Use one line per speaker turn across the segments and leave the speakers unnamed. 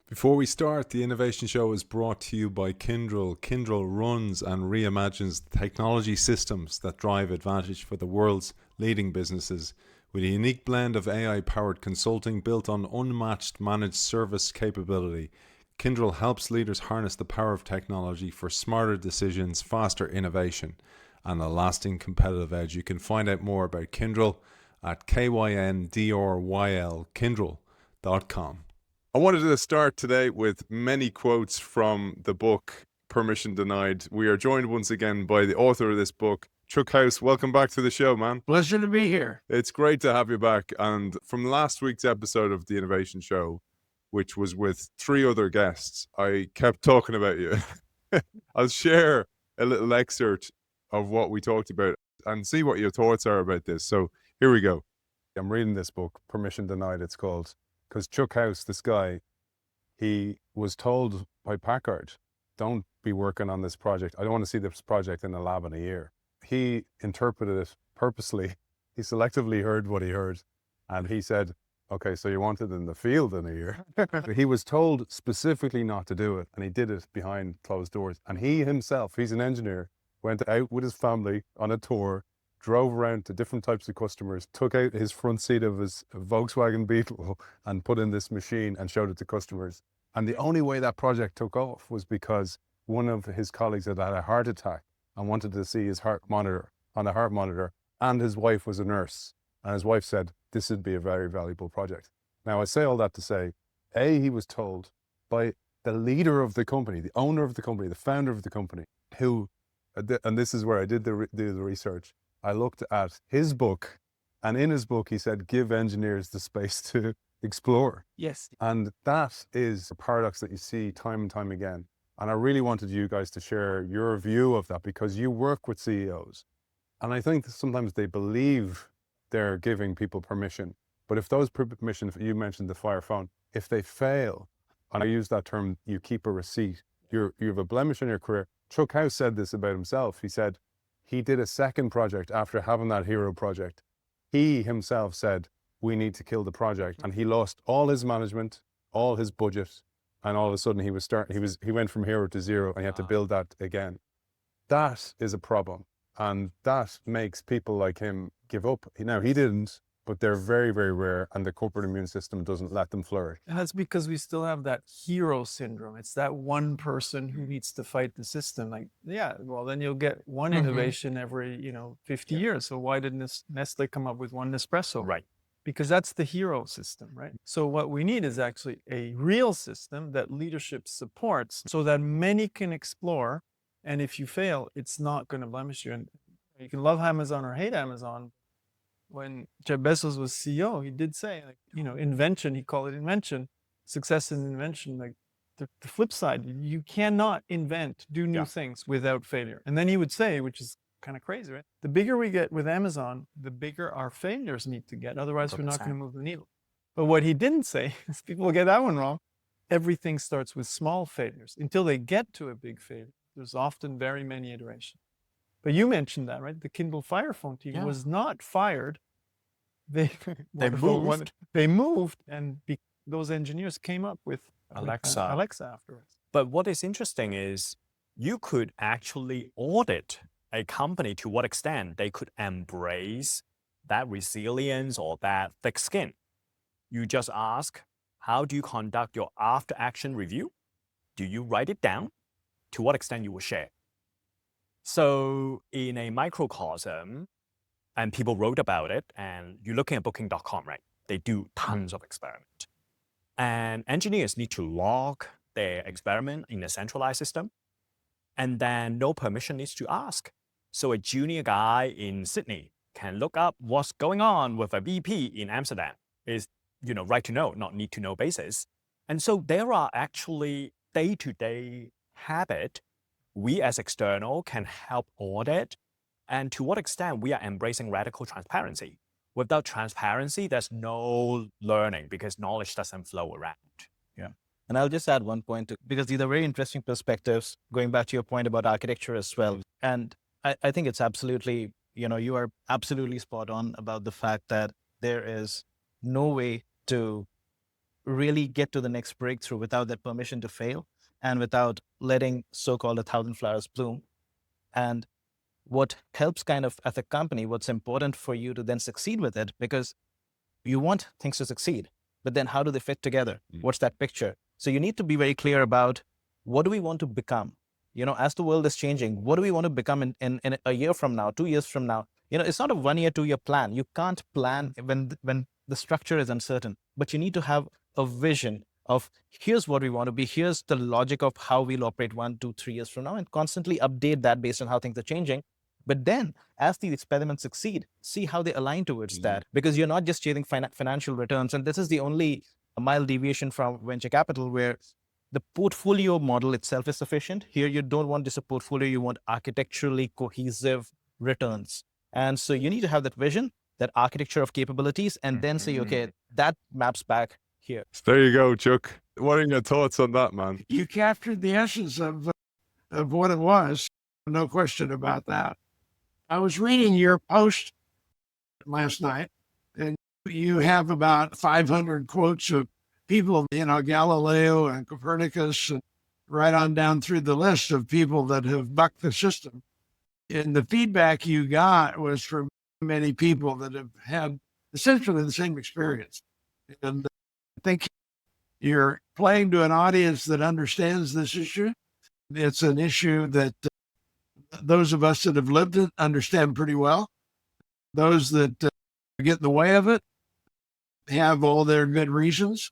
Before we start, the Innovation Show is brought to you by Kyndryl. Kyndryl runs and reimagines technology systems that drive advantage for the world's leading businesses. With a unique blend of AI-powered consulting built on unmatched managed service capability, Kyndryl helps leaders harness the power of technology for smarter decisions, faster innovation, and a lasting competitive edge. You can find out more about Kyndryl at kyndryl.com. I wanted to start today with many quotes from the book Permission Denied. We are joined once again by the author of this book, Chuck House. Welcome back to the show, man.
Pleasure to be here.
It's great to have you back. And from last week's episode of the Innovation Show, which was with 3 other guests, I kept talking about you. I'll share a little excerpt of what we talked about and see what your thoughts are about this. So here we go. I'm reading this book, Permission Denied, it's called. Because Chuck House, this guy, he was told by Packard, don't be working on this project. I don't want to see this project in the lab in a year. He interpreted it purposely. He selectively heard what he heard. And he said, okay, so you want it in the field in a year. He was told specifically not to do it. And he did it behind closed doors. And he himself, he's an engineer, went out with his family on a tour, drove around to different types of customers, took out his front seat of his Volkswagen Beetle and put in this machine and showed it to customers. And the only way that project took off was because one of his colleagues had had a heart attack and wanted to see his heart monitor on a heart monitor. And his wife was a nurse. And his wife said, this would be a very valuable project. Now, I say all that to say, A, he was told by the leader of the company, the owner of the company, the founder of the company, who, and this is where I did the research, I looked at his book, and in his book, he said, give engineers the space to explore.
Yes.
And that is a paradox that you see time and time again. And I really wanted you guys to share your view of that because you work with CEOs. And I think sometimes they believe they're giving people permission. But if those permissions, you mentioned the fire phone, if they fail, and I use that term, you keep a receipt, you have a blemish in your career. Chuck House said this about himself. He said, he did a second project after having that hero project. He himself said, we need to kill the project. And he lost all his management, all his budget. And all of a sudden he went from hero to zero and he had to build that again. That is a problem. And that makes people like him give up. Now he didn't, but they're very, very rare. And the corporate immune system doesn't let them flourish.
And that's because we still have that hero syndrome. It's that one person who needs to fight the system. Like, yeah, well, then you'll get one innovation every, 50 years. So why didn't Nestle come up with one Nespresso?
Right.
Because that's the hero system, right? So what we need is actually a real system that leadership supports so that many can explore. And if you fail, it's not going to blemish you. And you can love Amazon or hate Amazon. When Jeff Bezos was CEO, he did say, invention, he called it invention, success in invention, like the flip side, you cannot do new things without failure. And then he would say, which is kind of crazy, right? The bigger we get with Amazon, the bigger our failures need to get. Otherwise, 100%. We're not going to move the needle. But what he didn't say, is people get that one wrong, everything starts with small failures. Until they get to a big failure, there's often very many iterations. But you mentioned that, right? The Kyndryl Fire Phone team was not fired. They moved. They moved, and those engineers came up with Alexa afterwards.
But what is interesting is you could actually audit a company to what extent they could embrace that resilience or that thick skin. You just ask, how do you conduct your after-action review? Do you write it down? To what extent you will share? So in a microcosm, and people wrote about it, and you're looking at booking.com, right? They do tons of experiment. And engineers need to log their experiment in a centralized system. And then no permission needs to ask. So a junior guy in Sydney can look up what's going on with a VP in Amsterdam. Is right to know, not need to know basis. And so there are actually day-to-day habit we as external can help audit, and to what extent we are embracing radical transparency. Without transparency, there's no learning because knowledge doesn't flow around.
Yeah. And I'll just add one point, because these are very interesting perspectives, going back to your point about architecture as well. And I think it's absolutely, you are absolutely spot on about the fact that there is no way to really get to the next breakthrough without that permission to fail and without letting so-called 1,000 flowers bloom. And what helps kind of as a company, what's important for you to then succeed with it, because you want things to succeed, but then how do they fit together? What's that picture? So you need to be very clear about what do we want to become? As the world is changing, what do we want to become in a year from now, 2 years from now? It's not a 1 year, 2 year plan. You can't plan when the structure is uncertain, but you need to have a vision of here's what we want to be. Here's the logic of how we'll operate 1, 2, 3 years from now, and constantly update that based on how things are changing. But then as these experiments succeed, see how they align towards that, because you're not just chasing financial returns. And this is the only mild deviation from venture capital, where the portfolio model itself is sufficient. Here, you don't want just a portfolio, you want architecturally cohesive returns. And so you need to have that vision, that architecture of capabilities, and then say, okay, that maps back here.
There you go, Chuck. What are your thoughts on that, man?
You captured the essence of what it was. No question about that. I was reading your post last night, and you have about 500 quotes of people, Galileo and Copernicus, and right on down through the list of people that have bucked the system. And the feedback you got was from many people that have had essentially the same experience. And I think you're playing to an audience that understands this issue. It's an issue that those of us that have lived it understand pretty well. Those that get in the way of it have all their good reasons.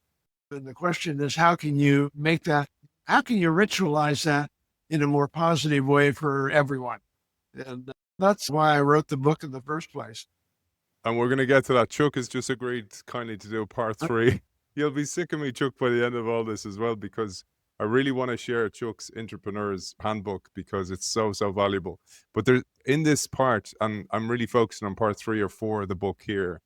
And the question is, how can you ritualize that in a more positive way for everyone? And that's why I wrote the book in the first place.
And we're going to get to that. Chuck has just agreed kindly to do a part 3. You'll be sick of me, Chuck, by the end of all this as well, because I really want to share Chuck's Intrapreneurs Handbook because it's so valuable. But there, in this part, and I'm really focusing on part 3 or 4 of the book here,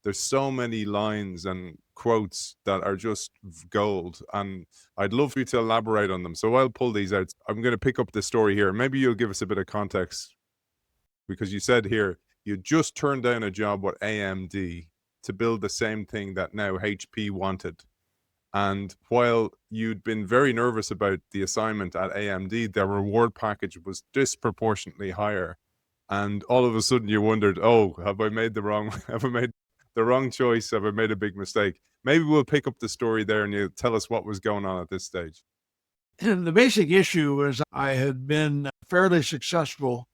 there's so many lines and quotes that are just gold. And I'd love for you to elaborate on them. So I'll pull these out. I'm going to pick up the story here. Maybe you'll give us a bit of context, because you said here, you just turned down a job with AMD to build the same thing that now HP wanted. And while you'd been very nervous about the assignment at AMD, their reward package was disproportionately higher. And all of a sudden you wondered, oh, have I made the wrong choice? Have I made a big mistake? Maybe we'll pick up the story there and you tell us what was going on at this stage.
And the basic issue was I had been fairly successful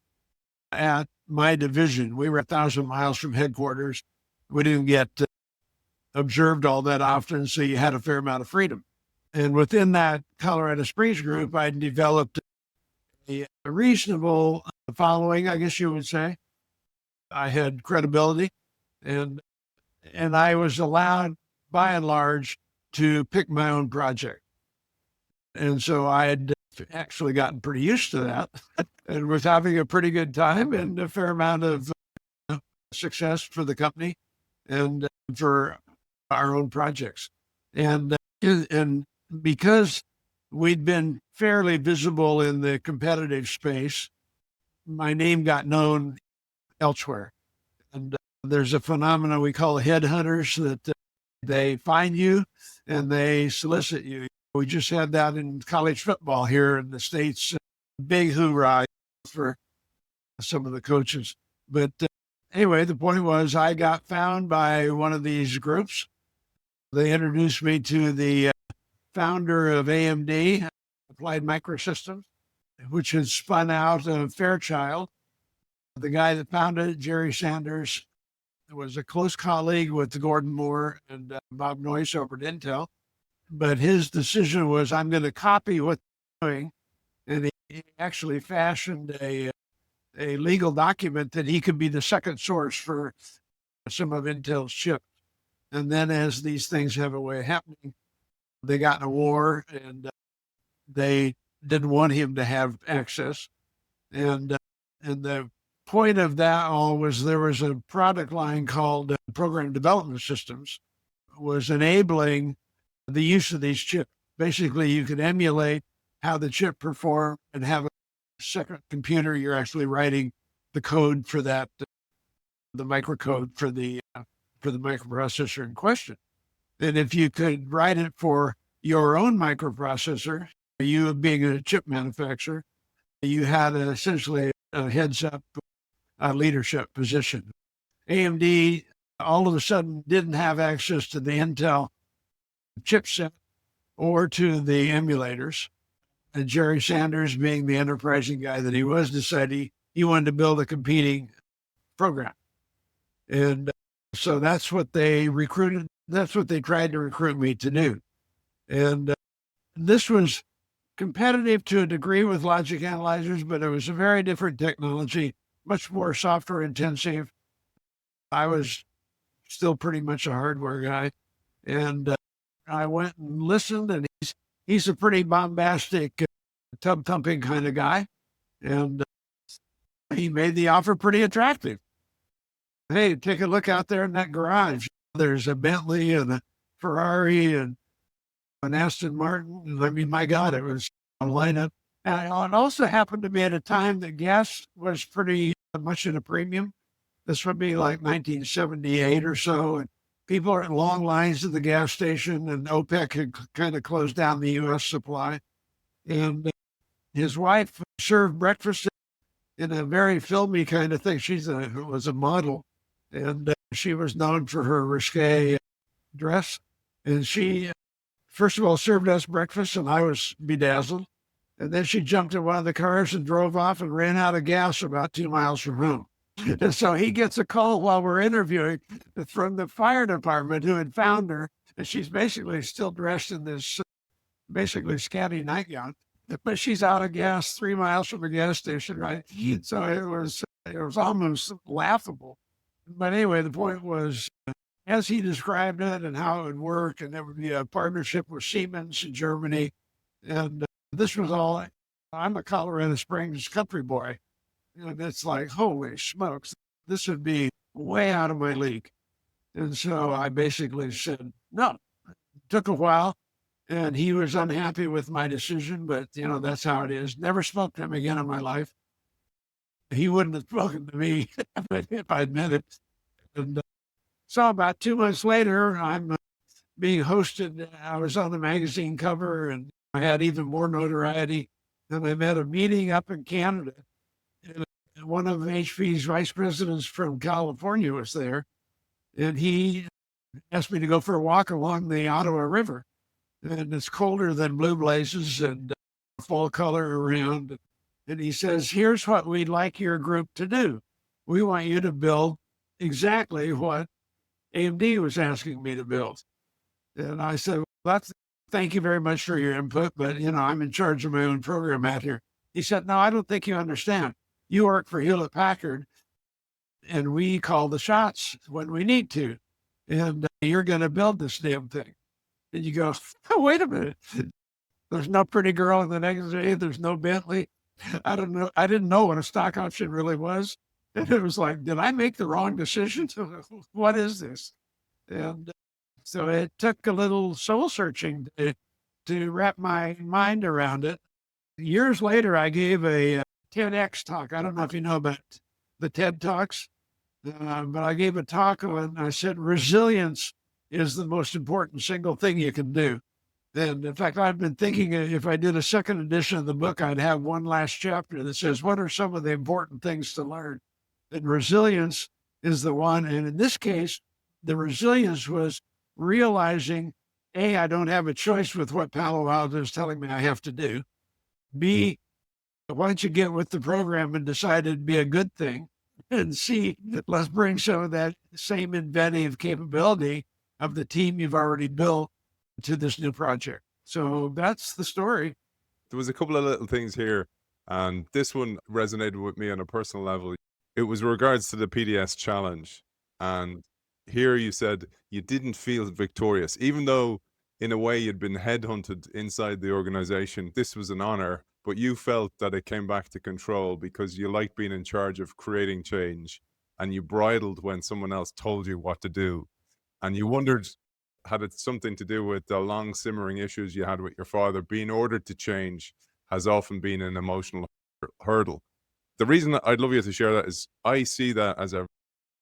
at my division. We were 1,000 miles from headquarters. We didn't get observed all that often, so you had a fair amount of freedom. And within that Colorado Springs group, I developed a reasonable following, I guess you would say. I had credibility, and I was allowed, by and large, to pick my own project. And so I had actually gotten pretty used to that and was having a pretty good time and a fair amount of success for the company and for our own projects. And because we'd been fairly visible in the competitive space, my name got known elsewhere. And there's a phenomenon we call headhunters, that they find you and they solicit you. We just had that in college football here in the States. Big hoorah for some of the coaches. But anyway, the point was I got found by one of these groups. They introduced me to the founder of AMD, Applied Microsystems, which had spun out of Fairchild. The guy that founded it, Jerry Sanders, was a close colleague with Gordon Moore and Bob Noyce over at Intel. But his decision was, I'm going to copy what they're doing. And he actually fashioned a legal document that he could be the second source for some of Intel's chips. And then as these things have a way of happening, they got in a war and they didn't want him to have access. And the point of that all was there was a product line called Program Development Systems, was enabling the use of these chips. Basically, you could emulate how the chip performed and have a second computer. You're actually writing the code for that, the microcode for the microprocessor in question. And if you could write it for your own microprocessor, you being a chip manufacturer, you had essentially a heads up leadership position. AMD all of a sudden didn't have access to the Intel chipset or to the emulators. And Jerry Sanders, being the enterprising guy that he was, decided he wanted to build a competing program. And so that's what they recruited. That's what they tried to recruit me to do. And this was competitive to a degree with logic analyzers, but it was a very different technology, much more software intensive. I was still pretty much a hardware guy. And I went and listened, and he's a pretty bombastic, tub thumping kind of guy. And he made the offer pretty attractive. Hey, take a look out there in that garage. There's a Bentley and a Ferrari and an Aston Martin. I mean, my God, it was a lineup. And it also happened to be at a time that gas was pretty much in a premium. This would be like 1978 or so. And people are in long lines at the gas station, and OPEC had kind of closed down the U.S. supply. And his wife served breakfast in a very filmy kind of thing. She was a model, and she was known for her risque dress. And she, first of all, served us breakfast, and I was bedazzled. And then she jumped in one of the cars and drove off and ran out of gas about 2 miles from home. And so he gets a call while we're interviewing from the fire department who had found her. And she's basically still dressed in this basically scanty nightgown, but she's out of gas 3 miles from the gas station, right? So it was almost laughable. But anyway, the point was, as he described it and how it would work, and there would be a partnership with Siemens in Germany. And this was all, I'm a Colorado Springs country boy. And it's like, holy smokes, this would be way out of my league. And so I basically said, no. It took a while, and he was unhappy with my decision, but that's how it is. Never spoke to him again in my life. He wouldn't have spoken to me if I'd met it. And so about 2 months later, I'm being hosted. I was on the magazine cover, and I had even more notoriety. And I'm at a meeting up in Canada. And one of HP's vice presidents from California was there, and he asked me to go for a walk along the Ottawa River. And it's colder than blue blazes and fall color around. And he says, here's what we'd like your group to do. We want you to build exactly what AMD was asking me to build. And I said, well, thank you very much for your input, but I'm in charge of my own program out here. He said, no, I don't think you understand. You work for Hewlett Packard, and we call the shots when we need to. And you're going to build this damn thing. And you go, oh, wait a minute. There's no pretty girl in the next day. There's no Bentley. I don't know. I didn't know what a stock option really was. And it was like, did I make the wrong decision? What is this? And so it took a little soul searching to wrap my mind around it. Years later, I gave a TEDx talk. I don't know if you know about the TED Talks, but I gave a talk and I said, resilience is the most important single thing you can do. And in fact, I've been thinking if I did a second edition of the book, I'd have one last chapter that says, what are some of the important things to learn? And resilience is the one. And in this case, the resilience was realizing, A, I don't have a choice with what Palo Alto is telling me I have to do. B, why don't you get with the program and decide it'd be a good thing? And C, let's bring some of that same inventive capability of the team you've already built to this new project. So that's the story.
There was a couple of little things here, and this one resonated with me on a personal level. It was regards to the PDS challenge. And here you said you didn't feel victorious, even though in a way you'd been headhunted inside the organization. This was an honor, but you felt that it came back to control because you liked being in charge of creating change, and you bridled when someone else told you what to do. And you wondered, had it something to do with the long simmering issues you had with your father? Being ordered to change has often been an emotional hurdle. The reason that I'd love you to share that is I see that as a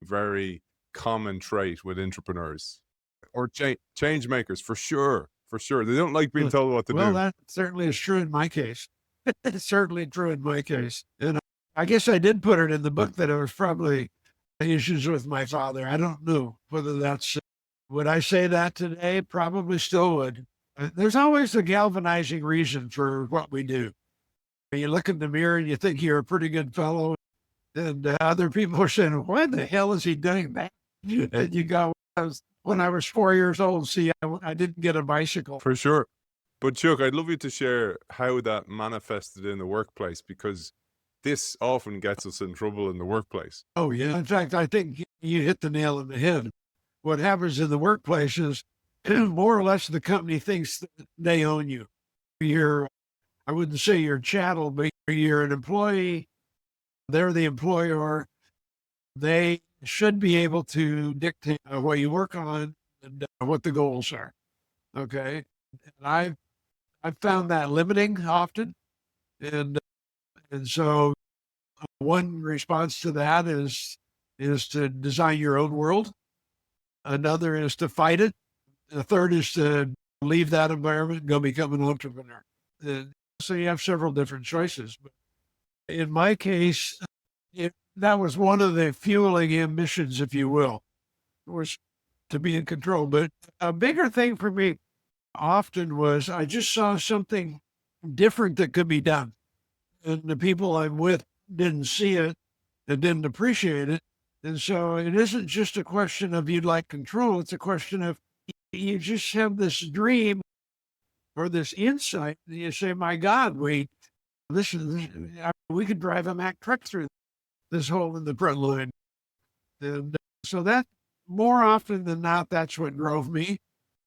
very common trait with intrapreneurs. or change makers, for sure. For sure. They don't like being told what to
Well,
do.
that certainly is true in my case. It's certainly true in my case. And I guess I did put it in the book that it was probably issues with my father. I don't know whether that's, would I say that today? Probably still would. There's always a galvanizing reason for what we do. When you look in the mirror and you think you're a pretty good fellow, and other people are saying, why the hell is he doing that? And you go, when I was 4 years old, see, I didn't get a bicycle.
For sure. But Chuck, I'd love you to share how that manifested in the workplace, because this often gets us in trouble in the workplace.
Oh, yeah. In fact, I think you hit the nail on the head. What happens in the workplace is more or less the company thinks that they own you. I wouldn't say you're a chattel, but you're an employee. They're the employer. They should be able to dictate what you work on and what the goals are. Okay. And I've found that limiting often. And so one response to that is to design your own world. Another is to fight it. The third is to leave that environment and go become an entrepreneur. And so you have several different choices. But in my case, that was one of the fueling ambitions, if you will, was to be in control. But a bigger thing for me often was I just saw something different that could be done. And the people I'm with didn't see it and didn't appreciate it. And so it isn't just a question of you'd like control. It's a question of you just have this dream or this insight. And you say, my God, we could drive a Mack truck through this hole in the front line. And so that more often than not, that's what drove me.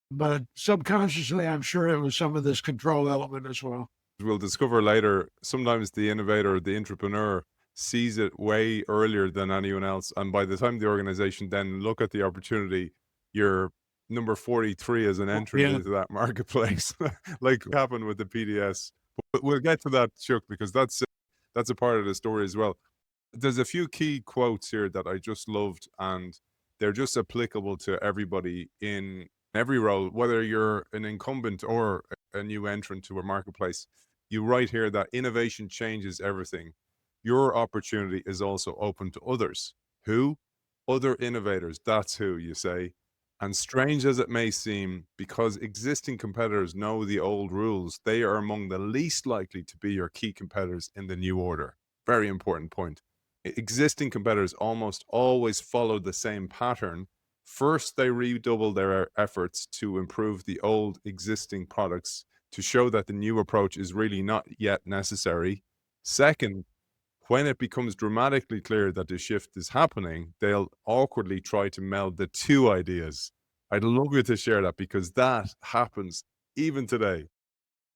But subconsciously, I'm sure it was some of this control element as well.
We'll discover later, sometimes the innovator, the intrapreneur, sees it way earlier than anyone else. And by the time the organization then look at the opportunity, you're number 43 as an entrant into that marketplace, like happened with the PDS. But we'll get to that, Chuck, because that's a part of the story as well. There's a few key quotes here that I just loved, and they're just applicable to everybody in every role, whether you're an incumbent or a new entrant to a marketplace. You write here that innovation changes everything. Your opportunity is also open to others. Who? Other innovators. That's who, you say. And strange as it may seem, because existing competitors know the old rules, they are among the least likely to be your key competitors in the new order. Very important point. Existing competitors almost always follow the same pattern. First, they redouble their efforts to improve the old existing products to show that the new approach is really not yet necessary. Second, when it becomes dramatically clear that the shift is happening, they'll awkwardly try to meld the two ideas. I'd love you to share that, because that happens even today.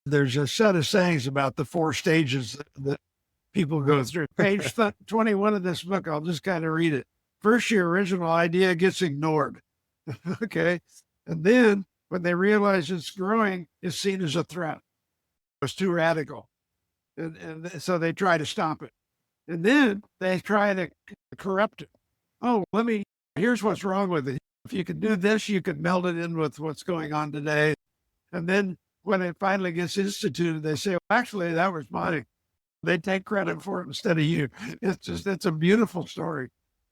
There's a set of sayings about the 4 stages that people go through. Page 21 of this book, I'll just kind of read it. First, your original idea gets ignored. Okay. And then when they realize it's growing, it's seen as a threat. It's too radical. And so they try to stop it. And then they try to corrupt it. Oh, here's what's wrong with it. If you could do this, you could meld it in with what's going on today. And then when it finally gets instituted, they say, well, actually, that was mine. They take credit for it instead of you. It's a beautiful story.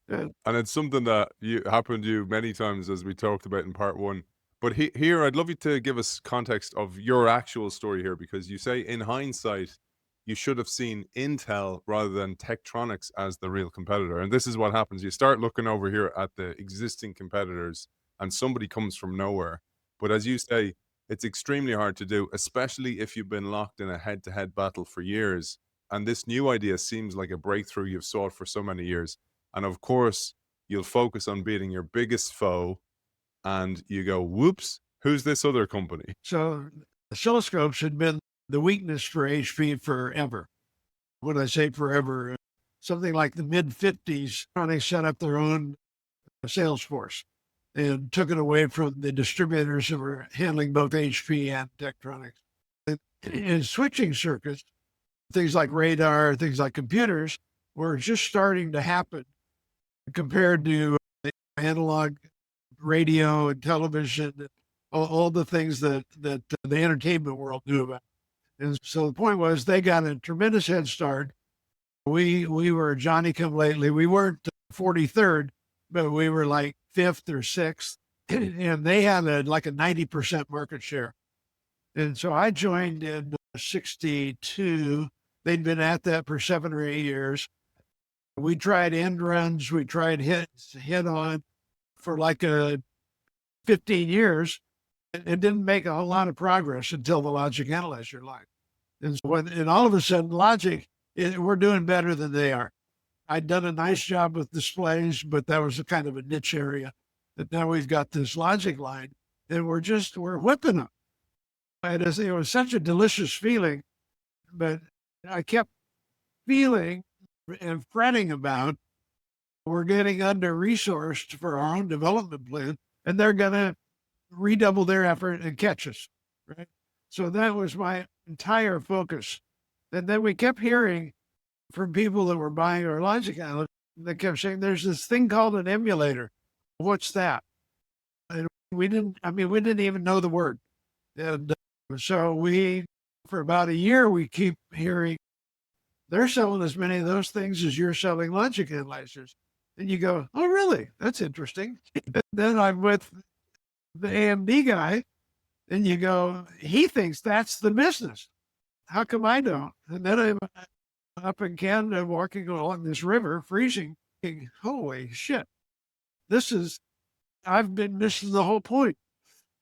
And it's something that happened to you many times, as we talked about in part 1. But here, I'd love you to give us context of your actual story here, because you say in hindsight, you should have seen Intel rather than Tektronix as the real competitor. And this is what happens. You start looking over here at the existing competitors and somebody comes from nowhere. But as you say, it's extremely hard to do, especially if you've been locked in a head-to-head battle for years. And this new idea seems like a breakthrough you've sought for so many years. And of course, you'll focus on beating your biggest foe and you go, whoops, who's this other company?
So oscilloscopes had been the weakness for HP forever. When I say forever, something like the mid-50s, they set up their own sales force and took it away from the distributors who were handling both HP and Tektronix. In switching circuits, things like radar, things like computers were just starting to happen compared to analog radio and television, all the things that the entertainment world knew about. And so the point was they got a tremendous head start. We were Johnny come lately. We weren't 43rd, but we were like 5th or 6th. And they had like a 90% market share. And so I joined in 62. They'd been at that for 7 or 8 years. We tried end runs. We tried hit on for like 15 years. It didn't make a whole lot of progress until the logic analyzer line. And so and all of a sudden, logic, we're doing better than they are. I'd done a nice job with displays, but that was a kind of a niche area. But now we've got this logic line, and we're whipping them. And it was such a delicious feeling, but I kept feeling and fretting about we're getting under-resourced for our own development plan, and they're going to redouble their effort and catch us, right? So that was my entire focus. And then we kept hearing from people that were buying our logic analysis, they kept saying, there's this thing called an emulator. What's that? And we didn't even know the word. And so for about a year, we keep hearing, they're selling as many of those things as you're selling logic analyzers. And you go, oh, really? That's interesting. And then I'm with the AMD guy, and you go, he thinks that's the business. How come I don't? And then I'm up in Canada walking along this river, freezing, thinking, holy shit, I've been missing the whole point.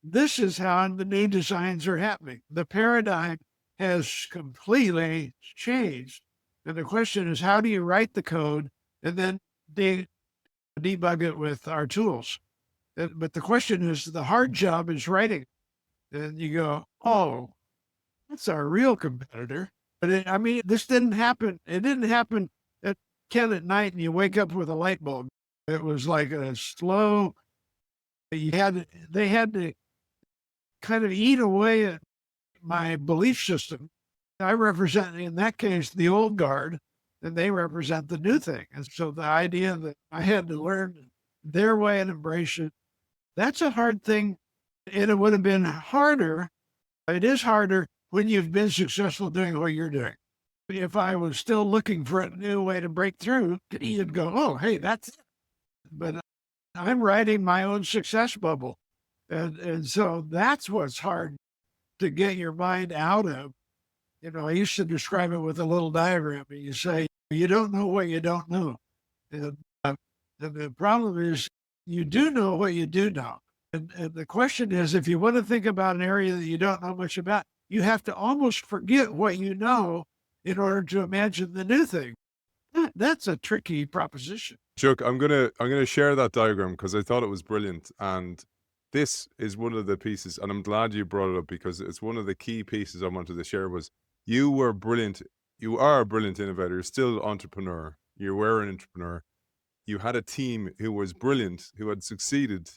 This is how the new designs are happening. The paradigm has completely changed. And the question is, how do you write the code and then debug it with our tools? But the question is, the hard job is writing. And you go, oh, that's our real competitor. But this didn't happen. It didn't happen at 10 at night and you wake up with a light bulb. It was like a slow, they had to kind of eat away at my belief system. I represent, in that case, the old guard, and they represent the new thing. And so the idea that I had to learn their way and embrace it, that's a hard thing. And it would have been harder. It is harder when you've been successful doing what you're doing. If I was still looking for a new way to break through, you'd go, oh, hey, that's it. But I'm riding my own success bubble. And so that's what's hard to get your mind out of. I used to describe it with a little diagram. And you say, you don't know what you don't know. And the problem is you do know what you do know. And the question is, if you want to think about an area that you don't know much about, you have to almost forget what you know in order to imagine the new thing. That's a tricky proposition.
Chuck, I'm gonna share that diagram because I thought it was brilliant, and this is one of the pieces, and I'm glad you brought it up because it's one of the key pieces I wanted to share. Was you were brilliant. You are a brilliant innovator. You're still an entrepreneur. You were an entrepreneur. You had a team who was brilliant, who had succeeded.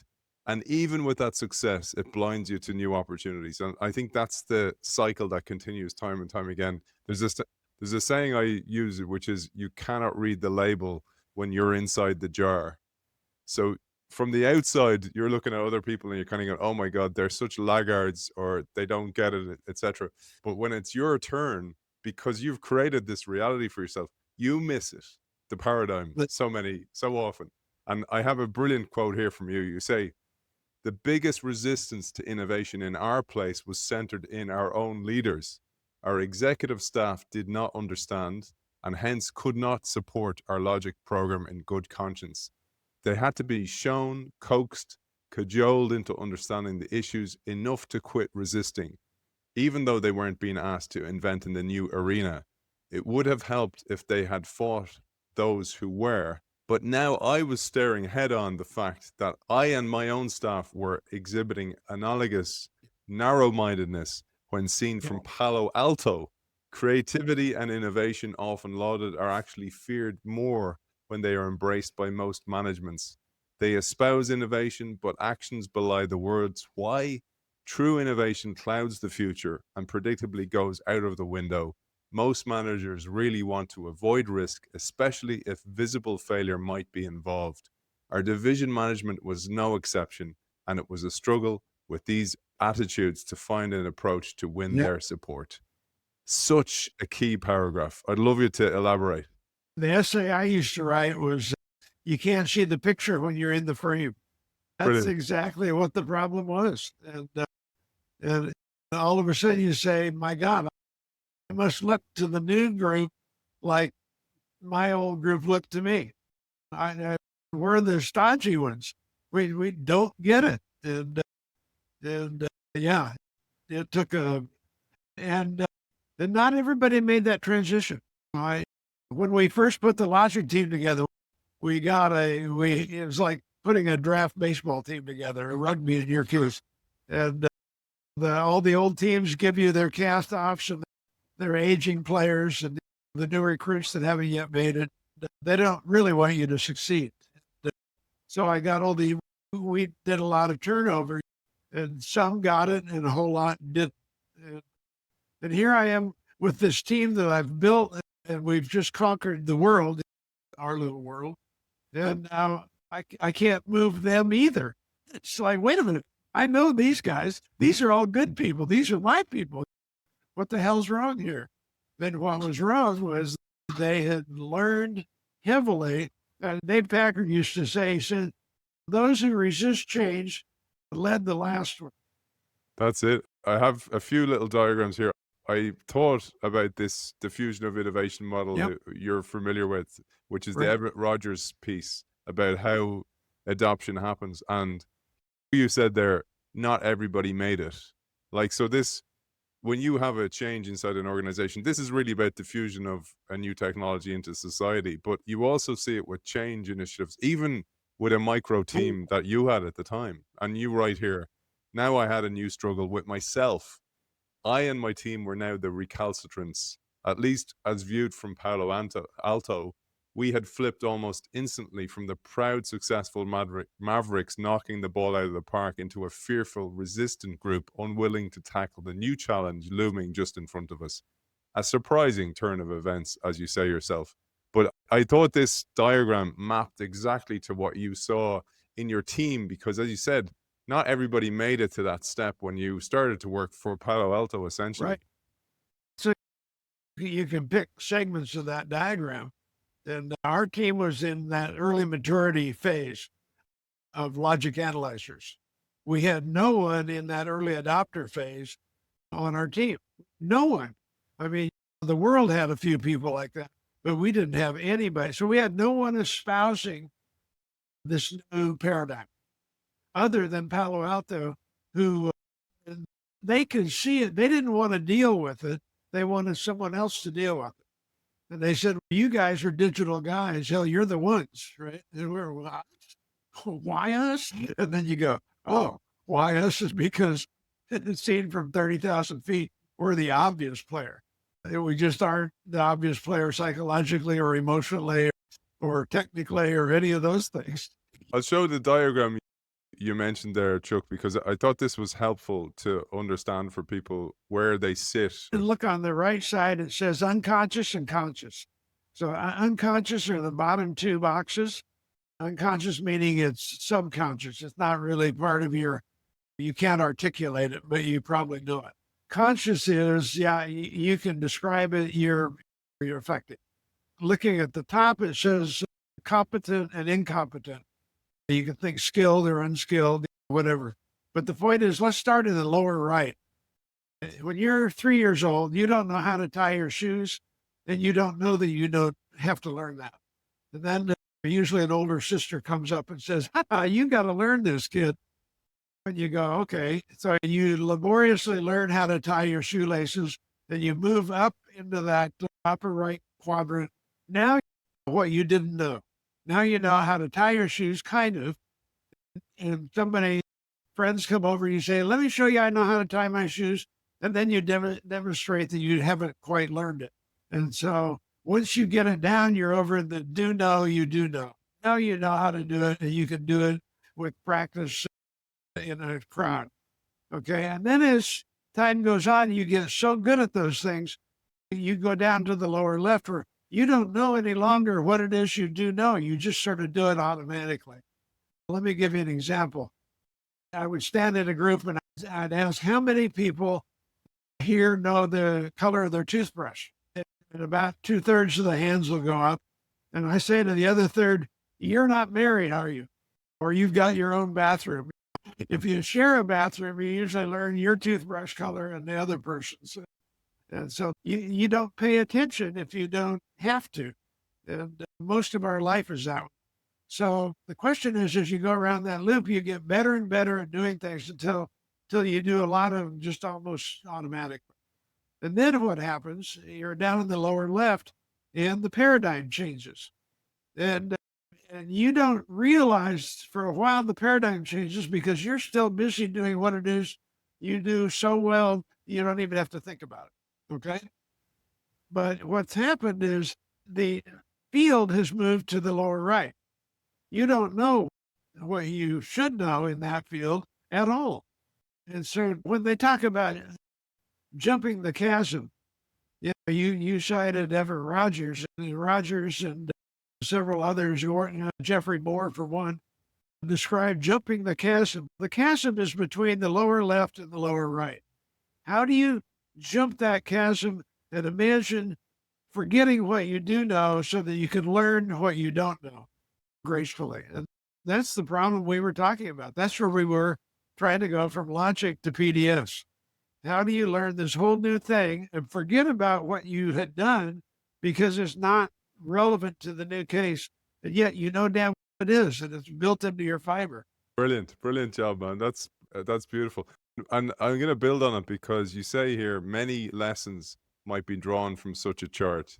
And even with that success, it blinds you to new opportunities. And I think that's the cycle that continues time and time again. There's a saying I use, which is you cannot read the label when you're inside the jar. So from the outside, you're looking at other people and you're kind of going, oh my God, they're such laggards, or they don't get it, etc. But when it's your turn, because you've created this reality for yourself, you miss it, the paradigm, so often. And I have a brilliant quote here from you. You say, the biggest resistance to innovation in our place was centered in our own leaders. Our executive staff did not understand and hence could not support our logic program in good conscience. They had to be shown, coaxed, cajoled into understanding the issues enough to quit resisting, even though they weren't being asked to invent in the new arena. It would have helped if they had fought those who were. But now I was staring head on the fact that I and my own staff were exhibiting analogous narrow-mindedness when seen from Palo Alto. Creativity and innovation, often lauded, are actually feared more when they are embraced by most managements. They espouse innovation, but actions belie the words. Why? True innovation clouds the future and predictably goes out of the window. Most managers really want to avoid risk, especially if visible failure might be involved. Our division management was no exception, and it was a struggle with these attitudes to find an approach to win their support. Such a key paragraph. I'd love you to elaborate.
The essay I used to write was, you can't see the picture when you're in the frame. That's
Brilliant.
exactly what the problem was. And all of a sudden you say, my God, I must look to the new group like my old group looked to me. We're the stodgy ones. We don't get it. And yeah, it took and not everybody made that transition. When we first put the logic team together, it was like putting a draft baseball team together, a rugby in your case. And all the old teams give you their cast offs and their aging players and the new recruits that haven't yet made it. They don't really want you to succeed. So we did a lot of turnover, and some got it and a whole lot didn't. And here I am with this team that I've built, and we've just conquered the world, our little world. And now I can't move them either. It's like, wait a minute. I know these guys. These are all good people. These are my people. What the hell's wrong here? Then what was wrong was they had learned heavily. Dave Packard used to say, he said, those who resist change led the last one.
That's it. I have a few little diagrams here. I thought about this diffusion of innovation model that you're familiar with, which is the Everett Rogers piece about how adoption happens. And you said there, not everybody made it. Like, so this, when you have a change inside an organization, this is really about diffusion of a new technology into society. But you also see it with change initiatives, even with a micro team that you had at the time. And you write here, now I had a new struggle with myself. I and my team were now the recalcitrants, at least as viewed from Palo Alto. We had flipped almost instantly from the proud, successful Mavericks knocking the ball out of the park into a fearful, resistant group unwilling to tackle the new challenge looming just in front of us. A surprising turn of events, as you say yourself. But I thought this diagram mapped exactly to what you saw in your team, because as you said, not everybody made it to that step when you started to work for Palo Alto, essentially.
Right. So you can pick segments of that diagram. And our team was in that early maturity phase of logic analyzers. We had no one in that early adopter phase on our team. No one. I mean, the world had a few people like that, but we didn't have anybody. So we had no one espousing this new paradigm other than Palo Alto, who they could see it. They didn't want to deal with it. They wanted someone else to deal with it. And they said, you guys are digital guys. Hell, you're the ones, right? And we're, why us? And then you go, oh, why us is because it's seen from 30,000 feet. We're the obvious player. We just aren't the obvious player psychologically or emotionally or technically or any of those things.
I'll show the diagram you mentioned there, Chuck, because I thought this was helpful to understand for people where they sit.
And look on the right side, it says unconscious and conscious. So unconscious are the bottom two boxes. Unconscious meaning it's subconscious. It's not really part of you can't articulate it, but you probably know it. Conscious is, you can describe it, you're affected. Looking at the top, it says competent and incompetent. You can think skilled or unskilled, whatever. But the point is, let's start in the lower right. When you're 3 years old, you don't know how to tie your shoes, and you don't know that you don't have to learn that. And then usually an older sister comes up and says, you got to learn this, kid. And you go, okay. So you laboriously learn how to tie your shoelaces, and you move up into that upper right quadrant. Now, what you didn't know. Now you know how to tie your shoes, kind of. And friends come over, you say, let me show you I know how to tie my shoes. And then you demonstrate that you haven't quite learned it. And so once you get it down, you're over the do know, you do know. Now you know how to do it, and you can do it with practice in a crowd. Okay. And then as time goes on, you get so good at those things, you go down to the lower left where you don't know any longer what it is you do know. You just sort of do it automatically. Let me give you an example. I would stand in a group and I'd ask how many people here know the color of their toothbrush. And about 2/3 of the hands will go up. And I say to the other third, you're not married, are you? Or you've got your own bathroom. If you share a bathroom, you usually learn your toothbrush color and the other person's. And so you don't pay attention if you don't have to. And most of our life is that way. So the question is, as you go around that loop, you get better and better at doing things until you do a lot of them just almost automatically. And then what happens, you're down in the lower left and the paradigm changes. And you don't realize for a while the paradigm changes because you're still busy doing what it is you do so well, you don't even have to think about it. Okay. But what's happened is the field has moved to the lower right. You don't know what you should know in that field at all. And so when they talk about jumping the chasm, you cited Everett Rogers and several others, Jeffrey Moore for one, described jumping the chasm. The chasm is between the lower left and the lower right. How do you jump that chasm and imagine forgetting what you do know so that you can learn what you don't know gracefully? And that's the problem we were talking about. That's where we were trying to go from logic to PDFs. How do you learn this whole new thing and forget about what you had done because it's not relevant to the new case, and yet you know damn what it is, and it's built into your fiber.
Brilliant job, man. That's beautiful. And I'm going to build on it because you say here many lessons might be drawn from such a chart.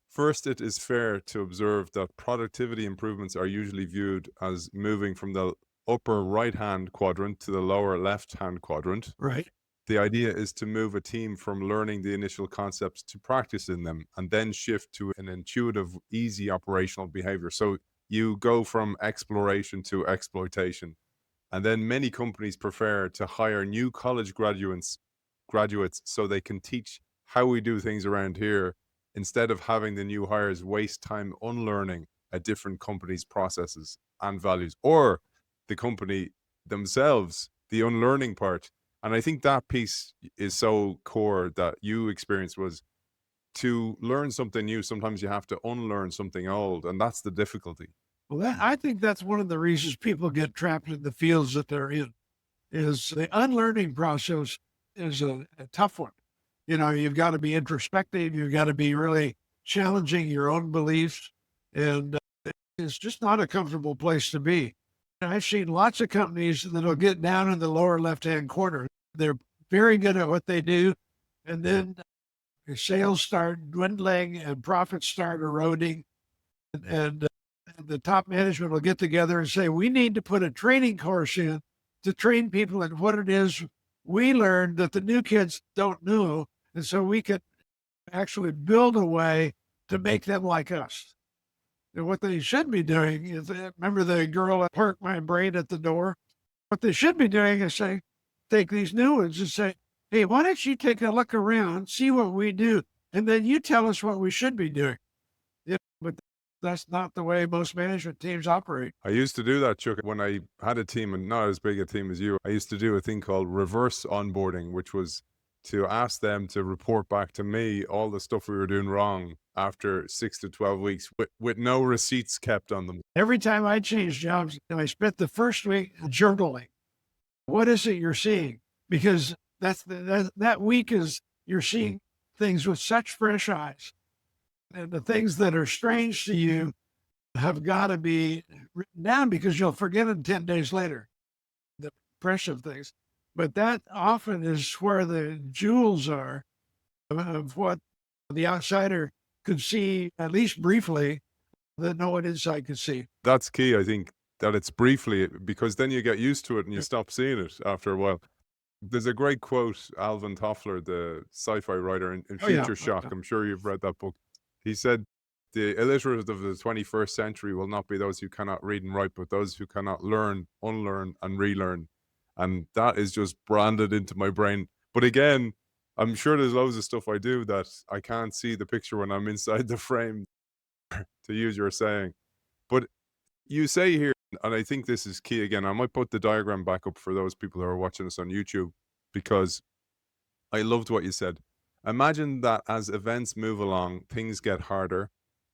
First, it is fair to observe that productivity improvements are usually viewed as moving from the upper right-hand quadrant to the lower left-hand quadrant.
Right.
The idea is to move a team from learning the initial concepts to practicing them and then shift to an intuitive, easy operational behavior. So you go from exploration to exploitation. And then many companies prefer to hire new college graduates so they can teach how we do things around here instead of having the new hires waste time unlearning a different company's processes and values, or the company themselves, the unlearning part. And I think that piece is so core that you experienced was to learn something new. Sometimes you have to unlearn something old, and that's the difficulty.
Well, I think that's one of the reasons people get trapped in the fields that they're in, is the unlearning process is a tough one. You've got to be introspective. You've got to be really challenging your own beliefs. And it's just not a comfortable place to be. I've seen lots of companies that'll get down in the lower left-hand corner. They're very good at what they do. And then sales start dwindling and profits start eroding. And the top management will get together and say, we need to put a training course in to train people in what it is we learned that the new kids don't know. And so we can actually build a way to make them like us. And what they should be doing is, remember the girl that parked my brain at the door? What they should be doing is say, take these new ones and say, hey, why don't you take a look around, see what we do, and then you tell us what we should be doing. But that's not the way most management teams operate.
I used to do that, Chuck, when I had a team, and not as big a team as you. I used to do a thing called reverse onboarding, which was to ask them to report back to me all the stuff we were doing wrong after 6 to 12 weeks with no receipts kept on them.
Every time I changed jobs, I spent the first week journaling. What is it you're seeing? Because that week is you're seeing things with such fresh eyes. And the things that are strange to you have got to be written down because you'll forget them 10 days later, the impressive things. But that often is where the jewels are of what the outsider could see, at least briefly, that no one inside could see.
That's key, I think, that it's briefly, because then you get used to it and you stop seeing it after a while. There's a great quote, Alvin Toffler, the sci-fi writer in Future Shock. I'm sure you've read that book. He said, the illiterate of the 21st century will not be those who cannot read and write, but those who cannot learn, unlearn, and relearn. And that is just branded into my brain. But again, I'm sure there's loads of stuff I do that I can't see the picture when I'm inside the frame, to use your saying. But you say here, And I think this is key again. I might put the diagram back up for those people who are watching us on YouTube, because I loved what you said. Imagine that as events move along, things get harder,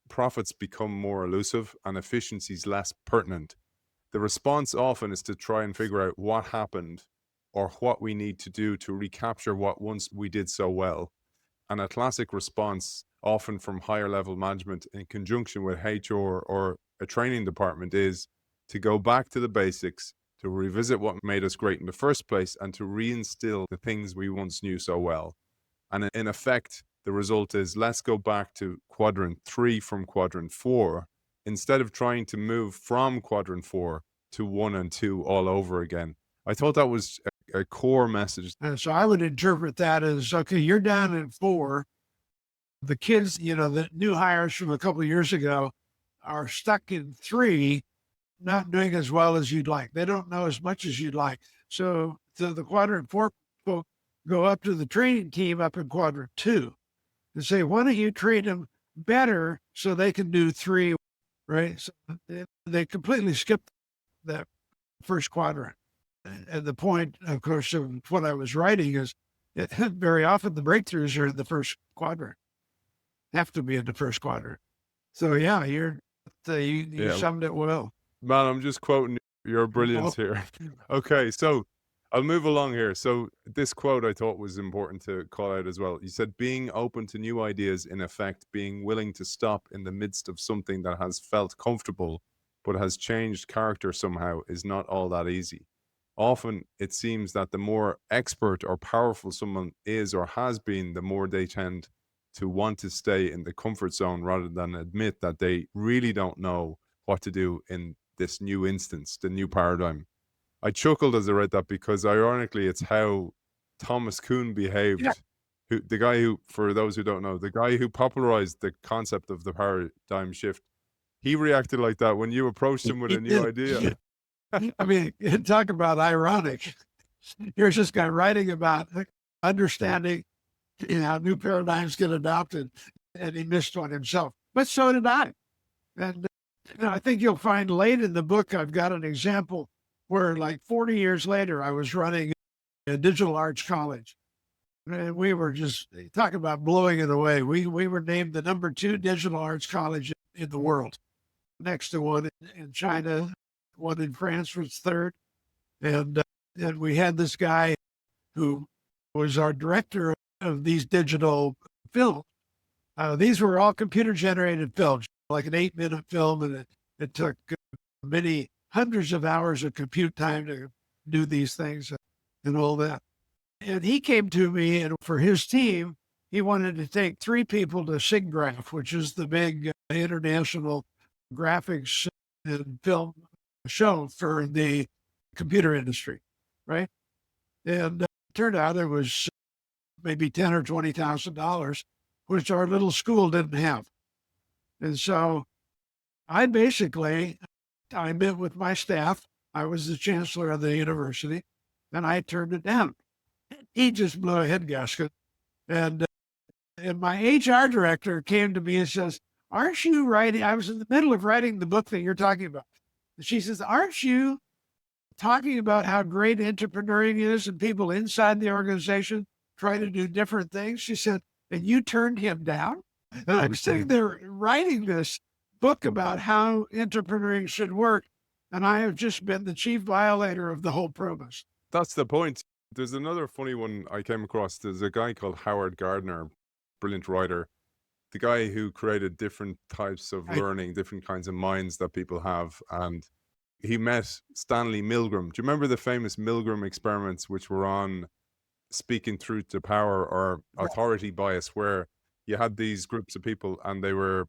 profits become more elusive, and efficiencies less pertinent. The response often is to try and figure out what happened or what we need to do to recapture what once we did so well. And a classic response, often from higher level management in conjunction with HR or a training department, is to go back to the basics, to revisit what made us great in the first place, and to reinstill the things we once knew so well. And in effect, the result is, let's go back to quadrant 3 from quadrant 4, instead of trying to move from quadrant 4 to 1 and 2 all over again. I thought that was a core message.
And so I would interpret that as, okay, you're down in 4. The kids, the new hires from a couple of years ago are stuck in 3, not doing as well as you'd like. They don't know as much as you'd like. So the quadrant 4 folk go up to the training team up in quadrant 2 and say, why don't you treat them better so they can do 3, right? So they completely skip that first quadrant. And the point, of course, of what I was writing is very often the breakthroughs are in the first quadrant, have to be in the first quadrant. So yeah, you summed it well.
Man, I'm just quoting your brilliance here. Okay, so I'll move along here. So this quote I thought was important to call out as well. You said, being open to new ideas, in effect, being willing to stop in the midst of something that has felt comfortable but has changed character somehow, is not all that easy. Often it seems that the more expert or powerful someone is or has been, the more they tend to want to stay in the comfort zone rather than admit that they really don't know what to do in this new instance, the new paradigm. I chuckled as I read that because ironically it's how Thomas Kuhn behaved.
Yeah.
The guy who, for those who don't know, the guy who popularized the concept of the paradigm shift, he reacted like that when you approached him with a new idea.
I mean, talk about ironic. Here's this guy writing about understanding how new paradigms get adopted, and he missed one himself. But so did I. And I think you'll find late in the book, I've got an example where like 40 years later, I was running a digital arts college. And we were just, talk about blowing it away. We were named the number 2 digital arts college in the world, next to one in China. One in France was 3rd. And we had this guy who was our director of these digital films. These were all computer generated films, like an 8-minute film. And it took many hundreds of hours of compute time to do these things and all that. And he came to me, and for his team, he wanted to take 3 people to SIGGRAPH, which is the big international graphics and film show for the computer industry, right? And it turned out it was maybe $10,000 or $20,000, which our little school didn't have. And so I met with my staff. I was the chancellor of the university, and I turned it down. He just blew a head gasket. And my HR director came to me and says, aren't you writing? I was in the middle of writing the book that you're talking about. She says, aren't you talking about how great intrapreneuring is and people inside the organization try to do different things? She said, and you turned him down? And I'm sitting there writing this book about how intrapreneuring should work. And I have just been the chief violator of the whole premise.
That's the point. There's another funny one I came across. There's a guy called Howard Gardner, brilliant writer. The guy who created different types of learning, different kinds of minds that people have. And he met Stanley Milgram. Do you remember the famous Milgram experiments, which were on speaking truth to power or authority bias, where you had these groups of people and they were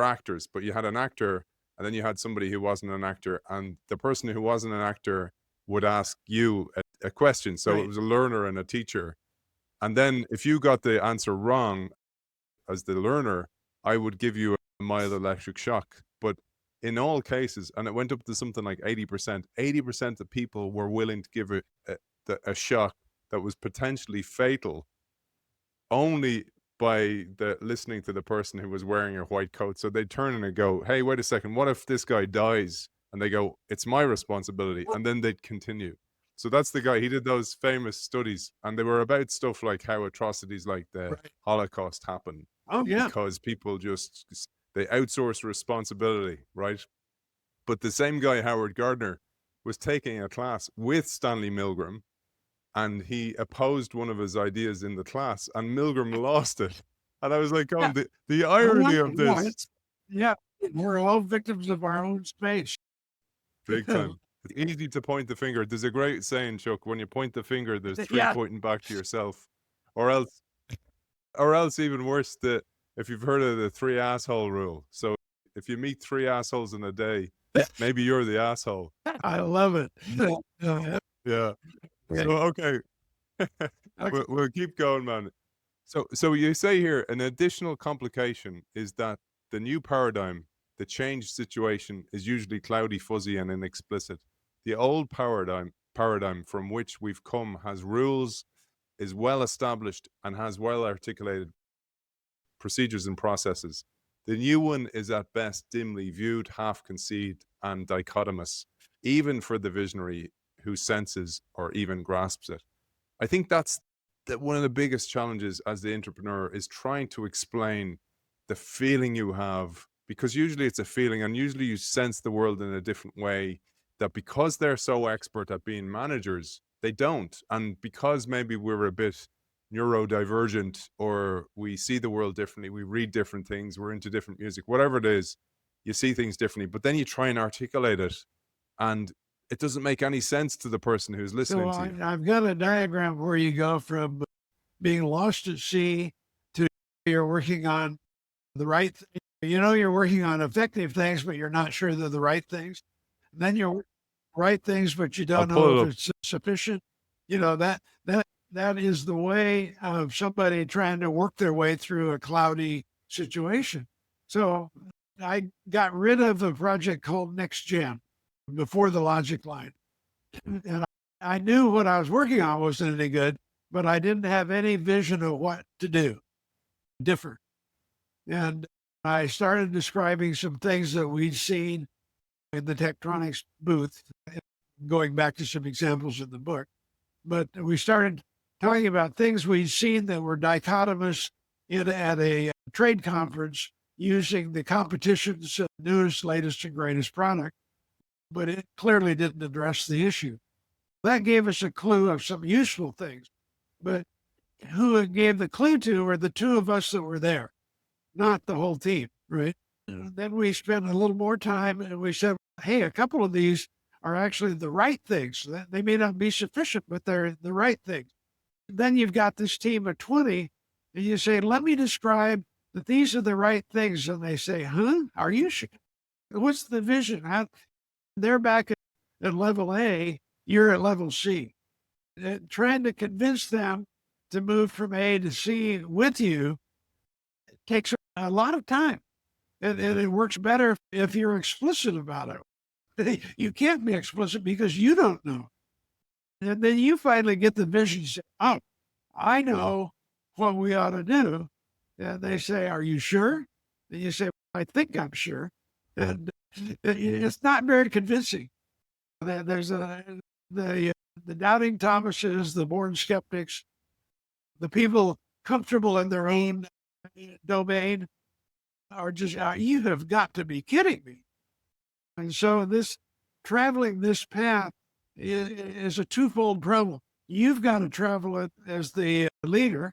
actors, but you had an actor and then you had somebody who wasn't an actor, and the person who wasn't an actor would ask you a question. So it was a learner and a teacher. And then if you got the answer wrong, as the learner, I would give you a mild electric shock. But in all cases, and it went up to something like 80% of people were willing to give a shock that was potentially fatal only by listening to the person who was wearing a white coat. So they'd turn and go, hey, wait a second, what if this guy dies and they go, it's my responsibility, and then they'd continue. So that's the guy. He did those famous studies, and they were about stuff like how atrocities like the
Right.
Holocaust happened
Oh, yeah.
because people just, they outsource responsibility, right? But the same guy, Howard Gardner, was taking a class with Stanley Milgram, and he opposed one of his ideas in the class, and Milgram lost it. And I was like, oh, the irony of this.
Yeah, we're all victims of our own space.
Big time. It's easy to point the finger. There's a great saying, Chuck, when you point the finger, there's three
Yeah.
pointing back to yourself. Or else even worse, if you've heard of the 3 asshole rule. So if you meet 3 assholes in a day, maybe you're the asshole.
I love it.
Yeah. So, okay. We'll keep going, man. So you say here, an additional complication is that the new paradigm, the changed situation, is usually cloudy, fuzzy, and inexplicit. The old paradigm from which we've come has rules, is well established, and has well articulated procedures and processes. The new one is at best dimly viewed, half conceived, and dichotomous, even for the visionary who senses or even grasps it. I think that's one of the biggest challenges as the entrepreneur, is trying to explain the feeling you have, because usually it's a feeling, and usually you sense the world in a different way, that because they're so expert at being managers, they don't. And because maybe we're a bit neurodivergent, or we see the world differently, we read different things, we're into different music, whatever it is, you see things differently, but then you try and articulate it, and it doesn't make any sense to the person who's listening to you.
I've got a diagram where you go from being lost at sea to you're working on the right, you're working on effective things, but you're not sure they're the right things. And then you're right things, but you don't know if it's sufficient. That is the way of somebody trying to work their way through a cloudy situation. So I got rid of a project called Next Gen before the logic line. And I knew what I was working on wasn't any good, but I didn't have any vision of what to do different. And I started describing some things that we'd seen in the Tektronix booth, going back to some examples in the book. But we started talking about things we'd seen that were dichotomous at a trade conference using the competition's newest, latest, and greatest product, but it clearly didn't address the issue. That gave us a clue of some useful things, but who it gave the clue to were the 2 of us that were there, not the whole team, right? And then we spent a little more time and we said, hey, a couple of these are actually the right things. They may not be sufficient, but they're the right things. Then you've got this team of 20 and you say, let me describe that these are the right things. And they say, huh? Are you sure? What's the vision? They're back at level A, you're at level C. Trying to convince them to move from A to C with you takes a lot of time. And it works better if you're explicit about it. You can't be explicit because you don't know. And then you finally get the vision, say, oh, I know what we ought to do. And they say, are you sure? And you say, I think I'm sure. And it's not very convincing. There's the doubting Thomases, the born skeptics, the people comfortable in their own domain are just, you have got to be kidding me. And so traveling this path is a twofold problem. You've got to travel it as the leader,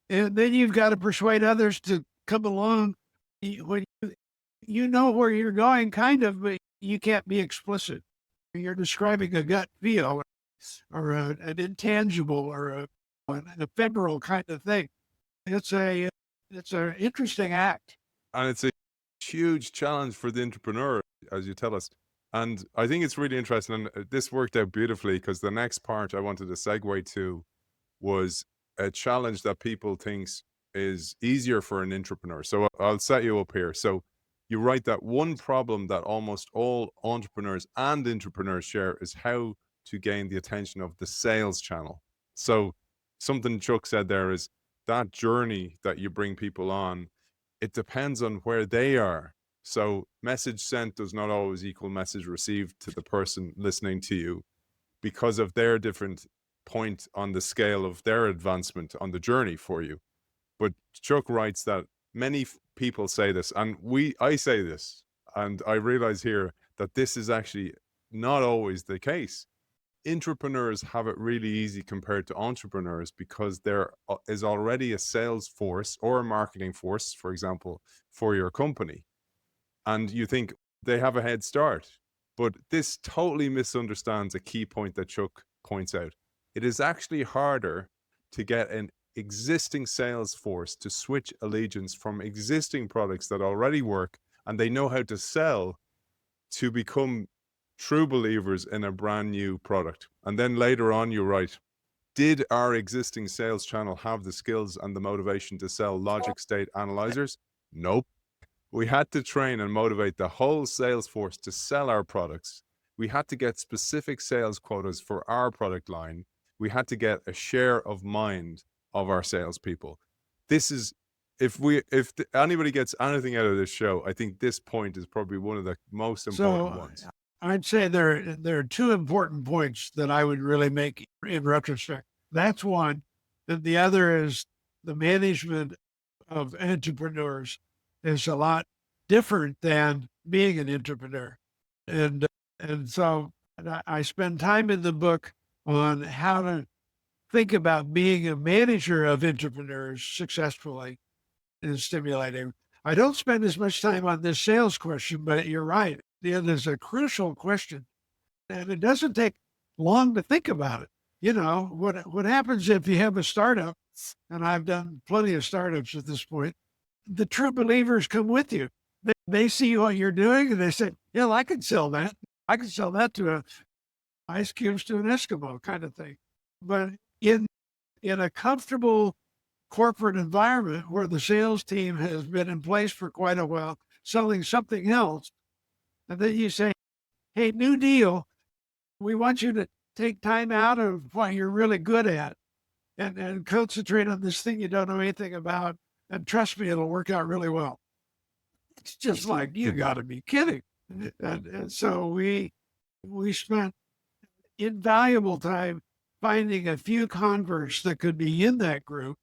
and then you've got to persuade others to come along. When you know where you're going, kind of, but you can't be explicit. You're describing a gut feel or an intangible or an ephemeral kind of thing. It's an interesting act.
And it's a huge challenge for the entrepreneur, as you tell us. And I think it's really interesting. And this worked out beautifully because the next part I wanted to segue to was a challenge that people think is easier for an entrepreneur. So I'll set you up here. So you write that one problem that almost all entrepreneurs and intrapreneurs share is how to gain the attention of the sales channel. So something Chuck said there is that journey that you bring people on, it depends on where they are. So message sent does not always equal message received to the person listening to you because of their different point on the scale of their advancement on the journey for you. But Chuck writes that many people say this, and I say this, and I realize here that this is actually not always the case. Intrapreneurs have it really easy compared to entrepreneurs because there is already a sales force or a marketing force, for example, for your company. And you think they have a head start. But this totally misunderstands a key point that Chuck points out. It is actually harder to get an existing sales force to switch allegiance from existing products that already work and they know how to sell to become true believers in a brand new product. And then later on, you write, did our existing sales channel have the skills and the motivation to sell logic state analyzers? Nope. We had to train and motivate the whole sales force to sell our products. We had to get specific sales quotas for our product line. We had to get a share of mind of our salespeople. This is, if anybody gets anything out of this show, I think this point is probably one of the most important ones.
I'd say there are two important points that I would really make in retrospect. That's one. And the other is the management of entrepreneurs is a lot different than being an entrepreneur. And so I spend time in the book on how to think about being a manager of entrepreneurs successfully and stimulating. I don't spend as much time on this sales question, but you're right. It is a crucial question. And it doesn't take long to think about it. You know, what happens if you have a startup, and I've done plenty of startups at this point, the true believers come with you. They see what you're doing and they say, yeah, I can sell that. I can sell that to ice cubes to an Eskimo kind of thing. But in a comfortable corporate environment where the sales team has been in place for quite a while, selling something else, and then you say, hey, new deal, we want you to take time out of what you're really good at and concentrate on this thing you don't know anything about. And trust me, it'll work out really well. It's just like, you got to be kidding. And so we spent invaluable time finding a few converts that could be in that group.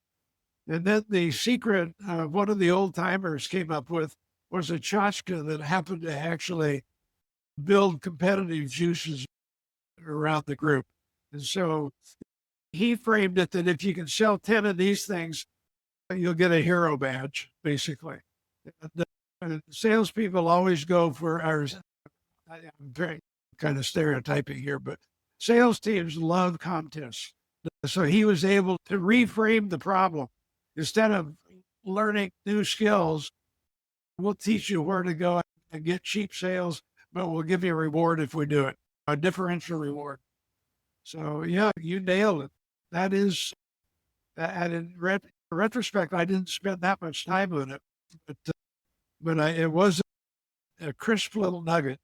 And then the secret one of the old timers came up with was a tchotchke that happened to actually build competitive juices around the group. And so he framed it that if you can sell 10 of these things, you'll get a hero badge, basically. And salespeople always go for ours. I'm very kind of stereotyping here, but sales teams love contests. So he was able to reframe the problem. Instead of learning new skills, we'll teach you where to go and get cheap sales, but we'll give you a reward if we do it, a differential reward. So yeah, you nailed it. That is, and in retrospect, I didn't spend that much time on it, but it was a crisp little nugget.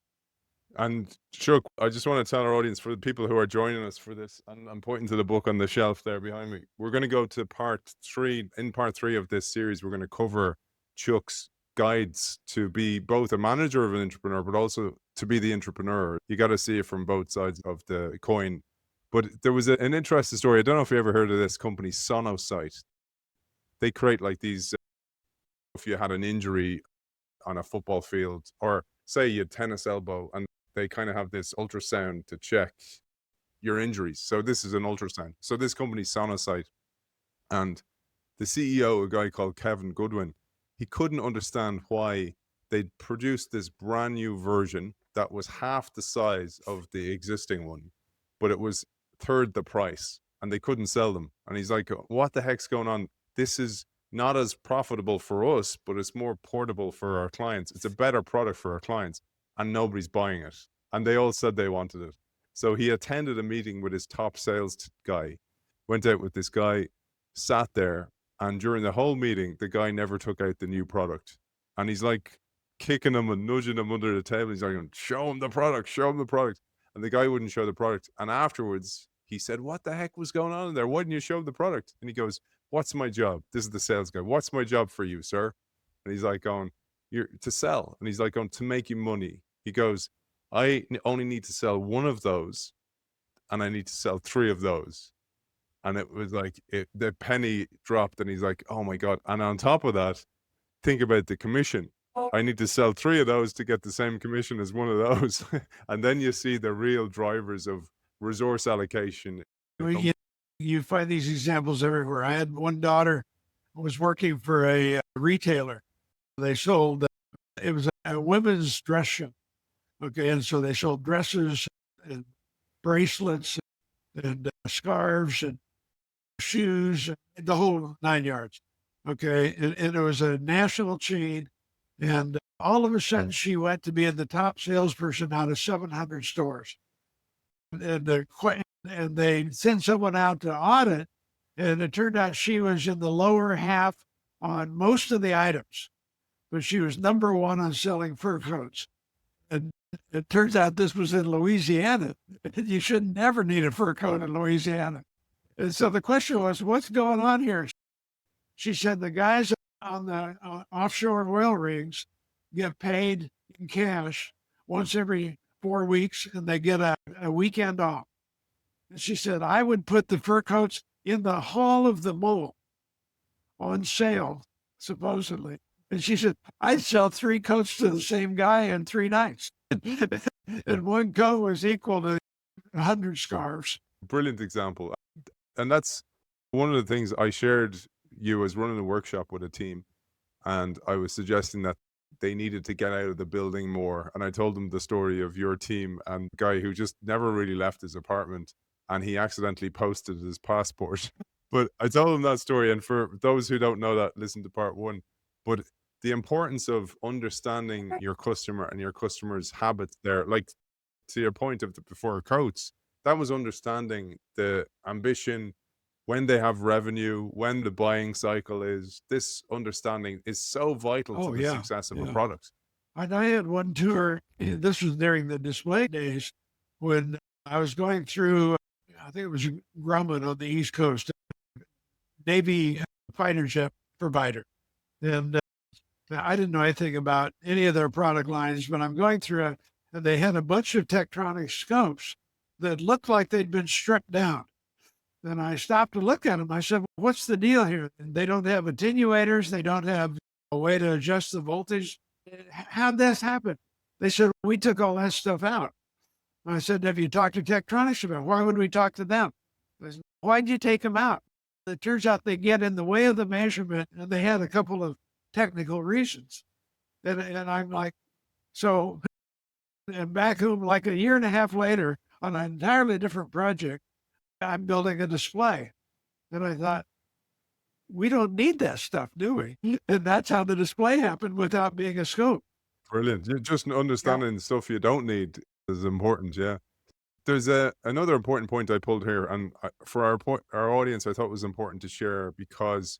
And Chuck, I just want to tell our audience, for the people who are joining us for this, and I'm pointing to the book on the shelf there behind me, we're going to go to part 3. In part 3 of this series, we're going to cover Chuck's guides to be both a manager of an entrepreneur, but also to be the intrapreneur. You got to see it from both sides of the coin. But there was an interesting story. I don't know if you ever heard of this company, Sonosite. They create like these, if you had an injury on a football field, or say you had tennis elbow, and they kind of have this ultrasound to check your injuries. So this is an ultrasound. So this company, Sonosite, and the CEO, a guy called Kevin Goodwin, he couldn't understand why they'd produced this brand new version that was half the size of the existing one, but it was third the price, and they couldn't sell them. And he's like, what the heck's going on? This is not as profitable for us, but it's more portable for our clients. It's a better product for our clients, and nobody's buying it. And they all said they wanted it. So he attended a meeting with his top sales guy, went out with this guy, sat there, and during the whole meeting, the guy never took out the new product. And he's like kicking him and nudging him under the table. He's like, show him the product, show him the product. And the guy wouldn't show the product. And afterwards, he said, what the heck was going on in there? Why didn't you show the product? And he goes, what's my job? This is the sales guy. What's my job for you, sir? And he's like going, you're to sell. And he's like, going to make you money. He goes, I only need to sell one of those, and I need to sell 3 of those. And it was like the penny dropped, and he's like, oh my God. And on top of that, think about the commission. I need to sell 3 of those to get the same commission as one of those. And then you see the real drivers of resource allocation.
You find these examples everywhere. I had one daughter who was working for a retailer. They sold, it was a women's dress shop. Okay. And so they sold dresses and bracelets and scarves and shoes, and the whole 9 yards. Okay. And it was a national chain. And all of a sudden she went to be the top salesperson out of 700 stores. And they sent someone out to audit, and it turned out she was in the lower half on most of the items, but she was number 1 on selling fur coats. And it turns out this was in Louisiana. You should never need a fur coat in Louisiana. And so the question was, what's going on here? She said the guys on the offshore oil rigs get paid in cash once every 4 weeks, and they get a weekend off. And she said, I would put the fur coats in the hall of the mall on sale, supposedly. And she said, I'd sell 3 coats to the same guy in 3 nights. And one coat was equal to 100 scarves.
Brilliant example. And that's one of the things I shared. You was running a workshop with a team, and I was suggesting that they needed to get out of the building more. And I told them the story of your team and a guy who just never really left his apartment, and he accidentally posted his passport. But I told them that story. And for those who don't know that, listen to part 1. But the importance of understanding your customer and your customer's habits there, like to your point of the before coats, that was understanding the ambition, when they have revenue, when the buying cycle is. This understanding is so vital to the success of a product.
And I had one tour, this was during the display days, when I was going through, I think it was Grumman on the East Coast, Navy fighter jet provider. And I didn't know anything about any of their product lines, but I'm going through it, and they had a bunch of Tektronix scopes that looked like they'd been stripped down. Then I stopped to look at them. I said, what's the deal here? And they don't have attenuators. They don't have a way to adjust the voltage. How'd this happen? They said, we took all that stuff out. I said, have you talked to Tektronix about it? Why would we talk to them? They said, why'd you take them out? It turns out they get in the way of the measurement, and they had a couple of technical reasons. And I'm like, so, and back home, like a year and a half later, on an entirely different project, I'm building a display. And I thought, we don't need that stuff, do we? And that's how the display happened without being a scope.
Brilliant. Just understanding the stuff you don't need is important. Yeah. There's another important point I pulled here, and for our audience, I thought it was important to share, because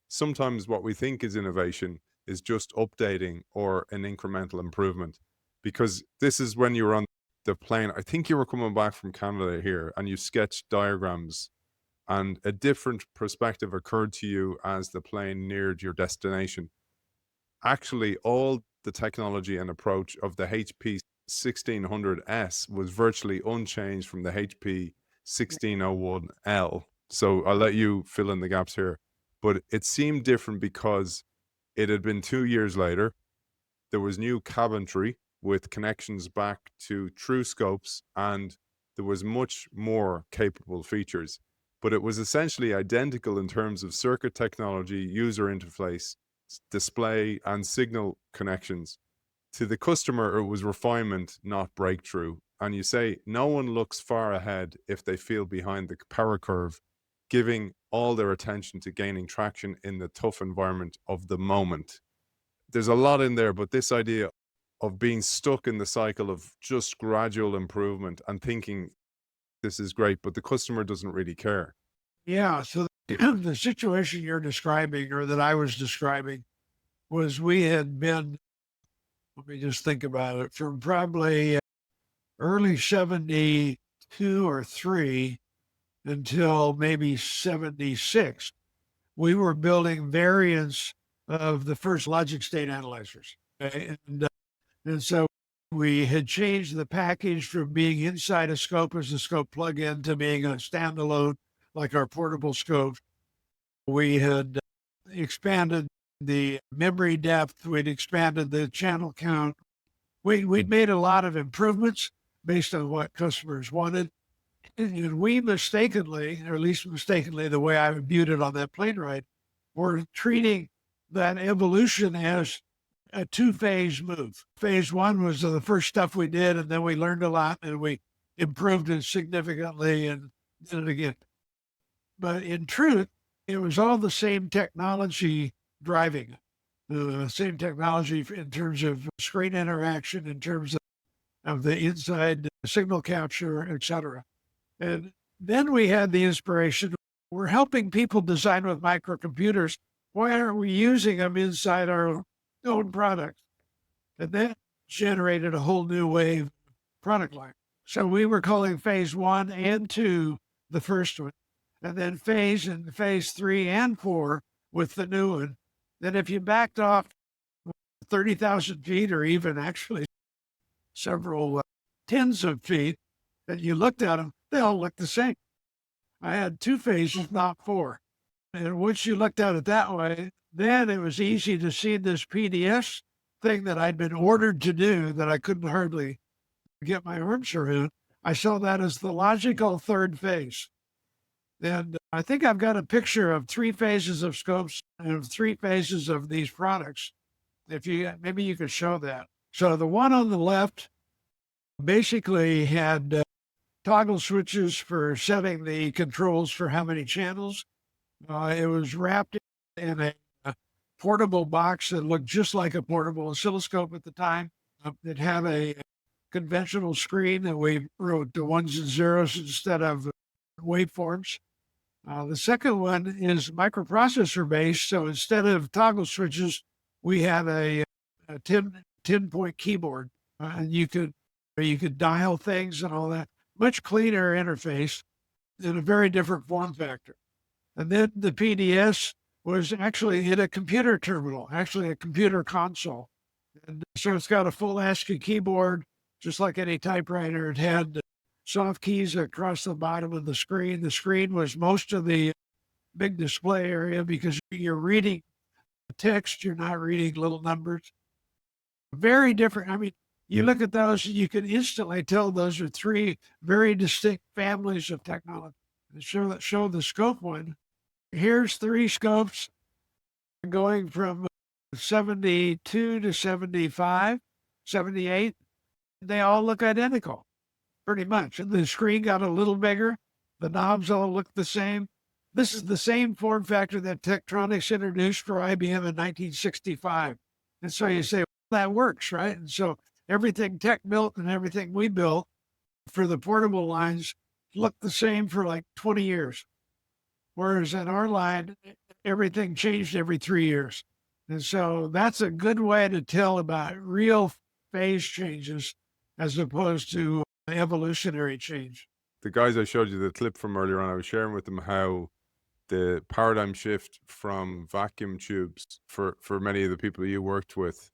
sometimes what we think is innovation is just updating or an incremental improvement. Because this is when you were on the plane, I think you were coming back from Canada here, and you sketched diagrams, and a different perspective occurred to you as the plane neared your destination. Actually, all the technology and approach of the HP 1600S was virtually unchanged from the HP 1601L. So I'll let you fill in the gaps here. But it seemed different because it had been 2 years later. There was new cabinetry with connections back to true scopes, and there was much more capable features. But it was essentially identical in terms of circuit technology, user interface, display, and signal connections. To the customer, it was refinement, not breakthrough. And you say, no one looks far ahead if they feel behind the power curve, giving all their attention to gaining traction in the tough environment of the moment. There's a lot in there, but this idea of being stuck in the cycle of just gradual improvement and thinking this is great, but the customer doesn't really care.
Yeah. So the situation you're describing, or that I was describing, was we had been, let me just think about it, from probably early 72 or 3 until maybe 76, we were building variants of the first logic state analyzers. And so we had changed the package from being inside a scope as a scope plug-in to being a standalone, like our portable scope. We had expanded the memory depth. We'd expanded the channel count. We'd made a lot of improvements based on what customers wanted. And we mistakenly, or at least mistakenly, the way I viewed it on that plane ride, were treating that evolution as a two-phase move. Phase one was the first stuff we did, and then we learned a lot and we improved it significantly and did it again. But in truth, it was all the same technology driving it. The same technology in terms of screen interaction, in terms of the inside signal capture, et cetera. And then we had the inspiration. We're helping people design with microcomputers. Why aren't we using them inside our own products? And that generated a whole new wave product line. So we were calling phase 1 and 2 the first one, and then phase 3 and 4 with the new one. Then if you backed off 30,000 feet, or even actually several tens of feet, and you looked at them, they all looked the same. I had 2 phases, not 4. And once you looked at it that way, then it was easy to see this PDS thing that I'd been ordered to do that I couldn't hardly get my arms around. I saw that as the logical third phase. And I think I've got a picture of 3 phases of scopes and 3 phases of these products. Maybe you could show that. So the one on the left basically had toggle switches for setting the controls for how many channels. It was wrapped in a portable box that looked just like a portable oscilloscope at the time. It had a conventional screen that we wrote the ones and zeros instead of waveforms. The second one is microprocessor based. So instead of toggle switches, we had a 10-point keyboard, and you could dial things and all that. Much cleaner interface in a very different form factor. And then the PDS was actually in a computer terminal, actually a computer console. And so it's got a full ASCII keyboard, just like any typewriter. It had soft keys across the bottom of the screen. The screen was most of the big display area because you're reading text, you're not reading little numbers. Very different. I mean, you look at those, you can instantly tell those are 3 very distinct families of technology. Show the scope one. Here's 3 scopes going from 72 to 75, 78. They all look identical, pretty much. And the screen got a little bigger. The knobs all look the same. This is the same form factor that Tektronix introduced for IBM in 1965. And so you say, well, that works, right? And so everything Tech built and everything we built for the portable lines looked the same for like 20 years. Whereas in our line, everything changed every 3 years. And so that's a good way to tell about real phase changes as opposed to evolutionary change.
The guys I showed you the clip from earlier on, I was sharing with them how the paradigm shift from vacuum tubes for many of the people you worked with,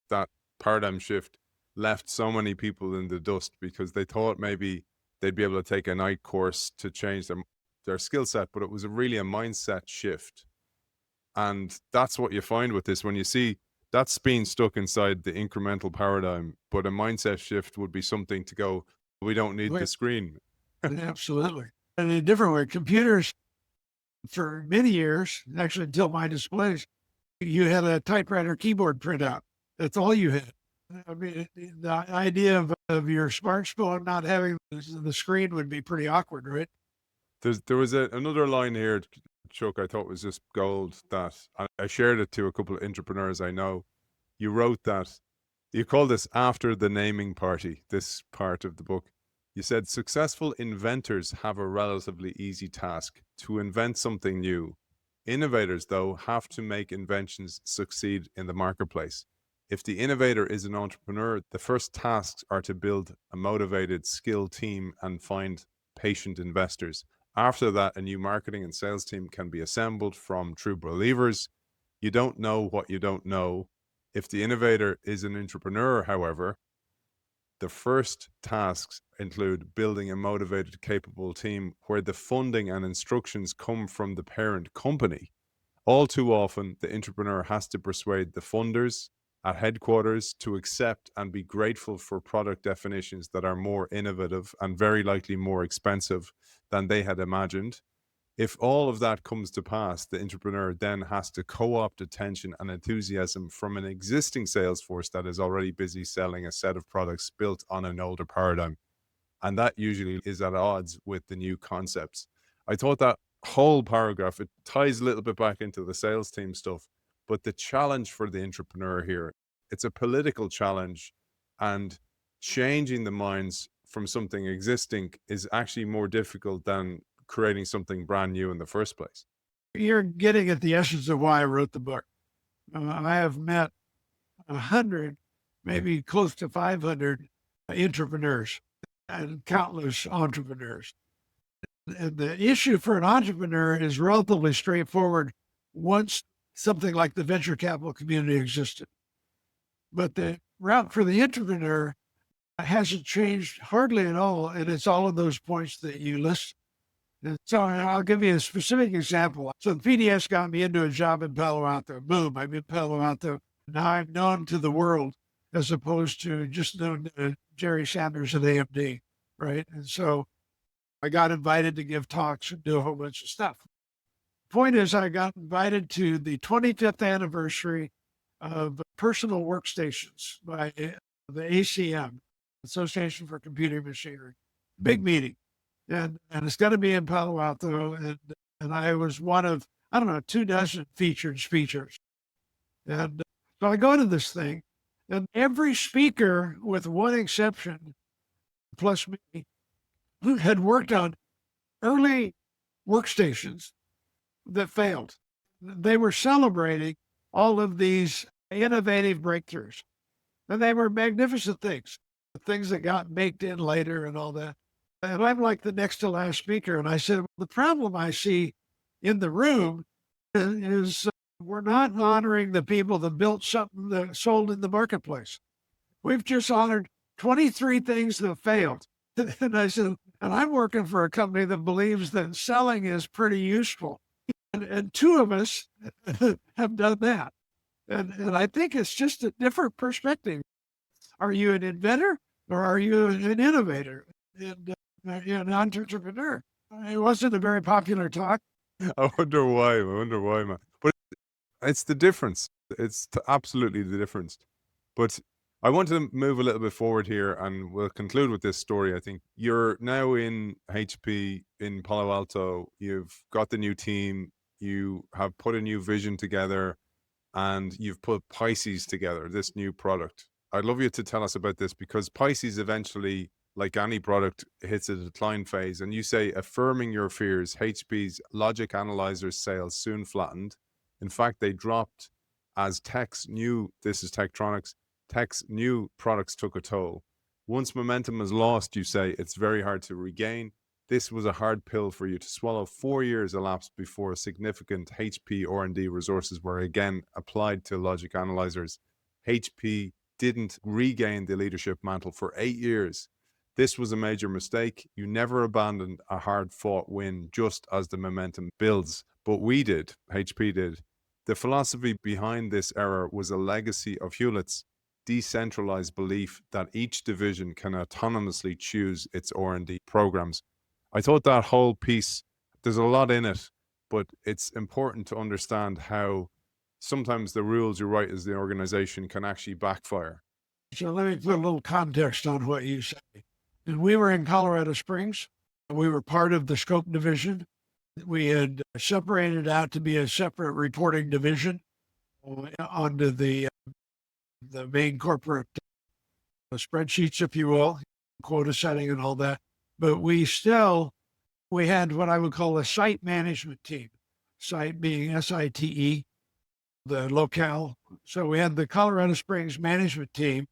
that paradigm shift left so many people in the dust because they thought maybe they'd be able to take a night course to change their skill set, but it was really a mindset shift. And that's what you find with this when you see that's being stuck inside the incremental paradigm, but a mindset shift would be something to go, we don't need the screen.
Absolutely. And in a different way, computers for many years, actually until my displays, you had a typewriter keyboard printout. That's all you had. I mean, the idea of your smartphone not having the screen would be pretty awkward, right?
There was another line here, Chuck, I thought was just gold, that I shared it to a couple of intrapreneurs I know. You wrote that, you call this after the naming party, this part of the book. You said, successful inventors have a relatively easy task to invent something new. Innovators, though, have to make inventions succeed in the marketplace. If the innovator is an entrepreneur, the first tasks are to build a motivated, skilled team and find patient investors. After that, a new marketing and sales team can be assembled from true believers. You don't know what you don't know. If the innovator is an intrapreneur, however, the first tasks include building a motivated, capable team where the funding and instructions come from the parent company. All too often, the intrapreneur has to persuade the funders at headquarters to accept and be grateful for product definitions that are more innovative and very likely more expensive than they had imagined. If all of that comes to pass, the intrapreneur then has to co-opt attention and enthusiasm from an existing sales force that is already busy selling a set of products built on an older paradigm. And that usually is at odds with the new concepts. I thought that whole paragraph, it ties a little bit back into the sales team stuff, but the challenge for the intrapreneur here, it's a political challenge, and changing the minds from something existing is actually more difficult than creating something brand new in the first place.
You're getting at the essence of why I wrote the book. I have met 100, maybe close to 500 entrepreneurs and countless entrepreneurs. And the issue for an entrepreneur is relatively straightforward once something like the venture capital community existed. But the route for the entrepreneur hasn't changed hardly at all. And it's all of those points that you list. And so I'll give you a specific example. So the PDS got me into a job in Palo Alto. Boom, I'm in Palo Alto. Now I'm known to the world as opposed to just known to Jerry Sanders at AMD, right? And so I got invited to give talks and do a whole bunch of stuff. Point is, I got invited to the 25th anniversary of personal workstations by the ACM, Association for Computing Machinery. Big meeting. And it's going to be in Palo Alto. And I was one of, 24 featured speakers. And so I go to this thing, and every speaker, with one exception, plus me, who had worked on early workstations that failed. They were celebrating all of these innovative breakthroughs. And they were magnificent things that got baked in later and all that. And I'm like the next to last speaker. And I said, well, the problem I see in the room is we're not honoring the people that built something that sold in the marketplace. We've just honored 23 things that failed. And I said, and I'm working for a company that believes that selling is pretty useful. And two of us have done that. And I think it's just a different perspective. Are you an inventor or are you an innovator? And you're an entrepreneur. It wasn't a very popular talk.
I wonder why, man. But it's the difference. It's absolutely the difference. But I want to move a little bit forward here, and we'll conclude with this story. I think you're now in HP in Palo Alto. You've got the new team. You have put a new vision together, and you've put Pisces together, this new product. I'd love you to tell us about this, because Pisces eventually, like any product, hits a decline phase. And you say, affirming your fears, HP's logic analyzers sales soon flattened. In fact, they dropped as Tech's new products took a toll. Once momentum is lost, you say, it's very hard to regain. This was a hard pill for you to swallow. 4 years elapsed before significant HP R&D resources were again applied to logic analyzers. HP didn't regain the leadership mantle for 8 years. This was a major mistake. You never abandoned a hard-fought win just as the momentum builds. But we did, HP did. The philosophy behind this error was a legacy of Hewlett's decentralized belief that each division can autonomously choose its R&D programs. I thought that whole piece, there's a lot in it, but it's important to understand how sometimes the rules you write as the organization can actually backfire.
So let me put a little context on what you say. We were in Colorado Springs. We were part of the scope division. We had separated out to be a separate reporting division onto the main corporate spreadsheets, if you will, quota setting and all that. But we had what I would call a site management team, site being SITE, the locale. So we had the Colorado Springs management team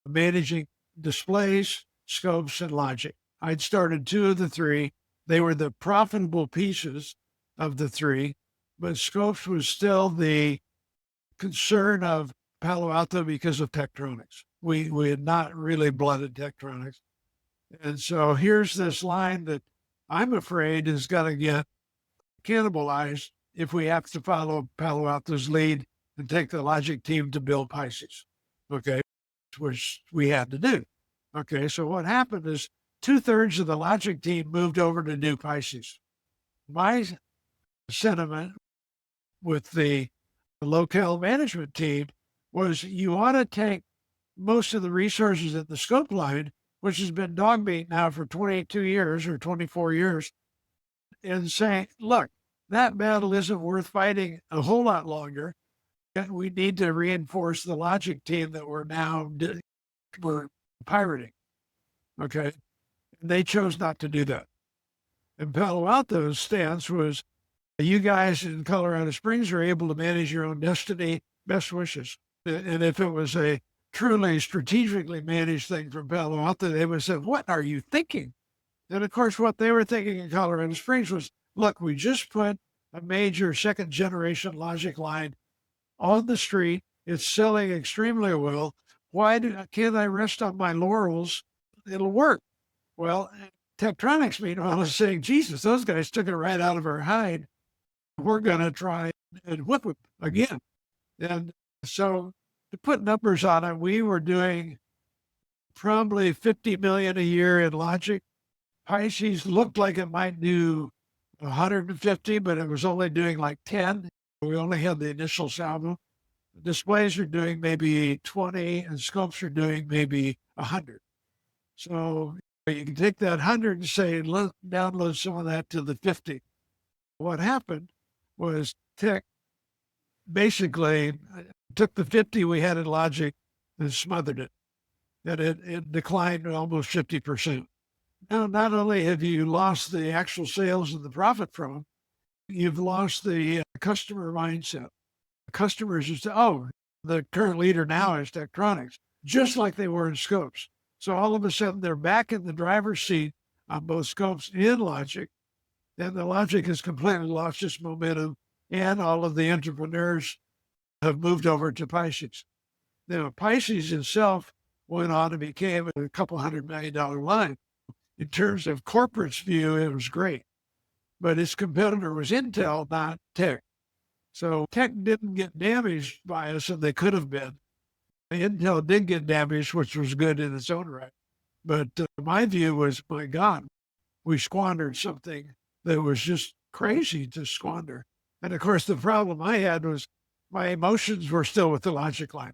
managing displays, scopes, and logic. I'd started 2 of the 3. They were the profitable pieces of the 3, but scopes was still the concern of Palo Alto because of Tektronix. We had not really blooded Tektronix. And so here's this line that I'm afraid is going to get cannibalized if we have to follow Palo Alto's lead and take the logic team to build Pisces, okay, which we had to do. Okay, so what happened is 2/3 of the logic team moved over to do Pisces. My sentiment with the locale management team was you ought to take most of the resources in the scope line, which has been dog meat now for 22 years or 24 years, and say, look, that battle isn't worth fighting a whole lot longer. And we need to reinforce the logic team that we're pirating. Okay. And they chose not to do that. And Palo Alto's stance was, you guys in Colorado Springs are able to manage your own destiny. Best wishes. And if it was a truly strategically managed thing from Palo Alto, they would have said, what are you thinking? And of course, what they were thinking in Colorado Springs was, look, we just put a major second generation logic line on the street. It's selling extremely well. Can't I rest on my laurels? It'll work. Well, Tektronix, meanwhile, is saying, Jesus, those guys took it right out of our hide. We're going to try and whip it again. And so to put numbers on it, we were doing probably 50 million a year in logic. Pisces looked like it might do 150, but it was only doing like 10. We only had the initial salvo. Displays are doing maybe 20 and scopes are doing maybe 100. So you can take that 100 and say, let's download some of that to the 50. What happened was Tech basically took the 50 we had in logic and smothered it. And it declined almost 50%. Now, not only have you lost the actual sales and the profit from them, you've lost the customer mindset. Customers just, oh, the current leader now is Tektronix, just like they were in scopes. So all of a sudden they're back in the driver's seat on both scopes and logic. And the logic has completely lost its momentum. And all of the intrapreneurs have moved over to Pisces. Now, Pisces itself went on and became a couple $100 million line. In terms of corporate's view, it was great. But its competitor was Intel, not Tech. So Tech didn't get damaged by us, and they could have been. Intel did get damaged, which was good in its own right. But my view was, my God, we squandered something that was just crazy to squander. And of course, the problem I had was my emotions were still with the logic line.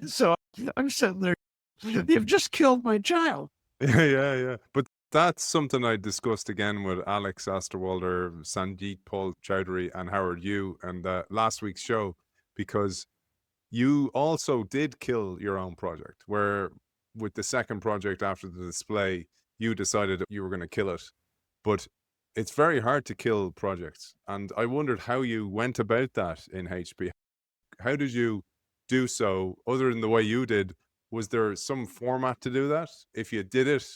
So I'm sitting there, you've just killed my child.
Yeah. But that's something I discussed again with Alex Osterwalder, Sanjeet Paul Chowdhury, and Howard Yu and last week's show, because you also did kill your own project, where with the second project after the display, you decided you were going to kill it. But it's very hard to kill projects. And I wondered how you went about that in HP. How did you do so other than the way you did? Was there some format to do that? If you did it,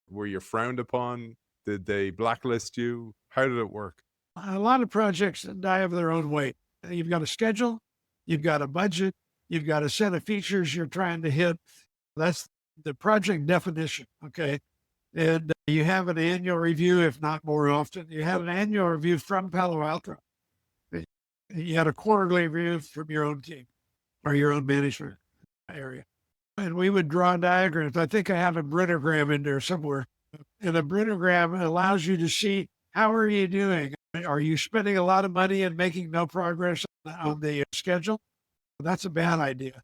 were you frowned upon? Did they blacklist you? How did it work?
A lot of projects die of their own weight. You've got a schedule, you've got a budget, you've got a set of features you're trying to hit. That's the project definition, okay? And you have an annual review, if not more often. You have an annual review from Palo Alto. You had a quarterly review from your own team or your own management area. And we would draw diagrams. I think I have a Brennogram in there somewhere. And a Brennogram allows you to see, how are you doing? Are you spending a lot of money and making no progress on the schedule? That's a bad idea.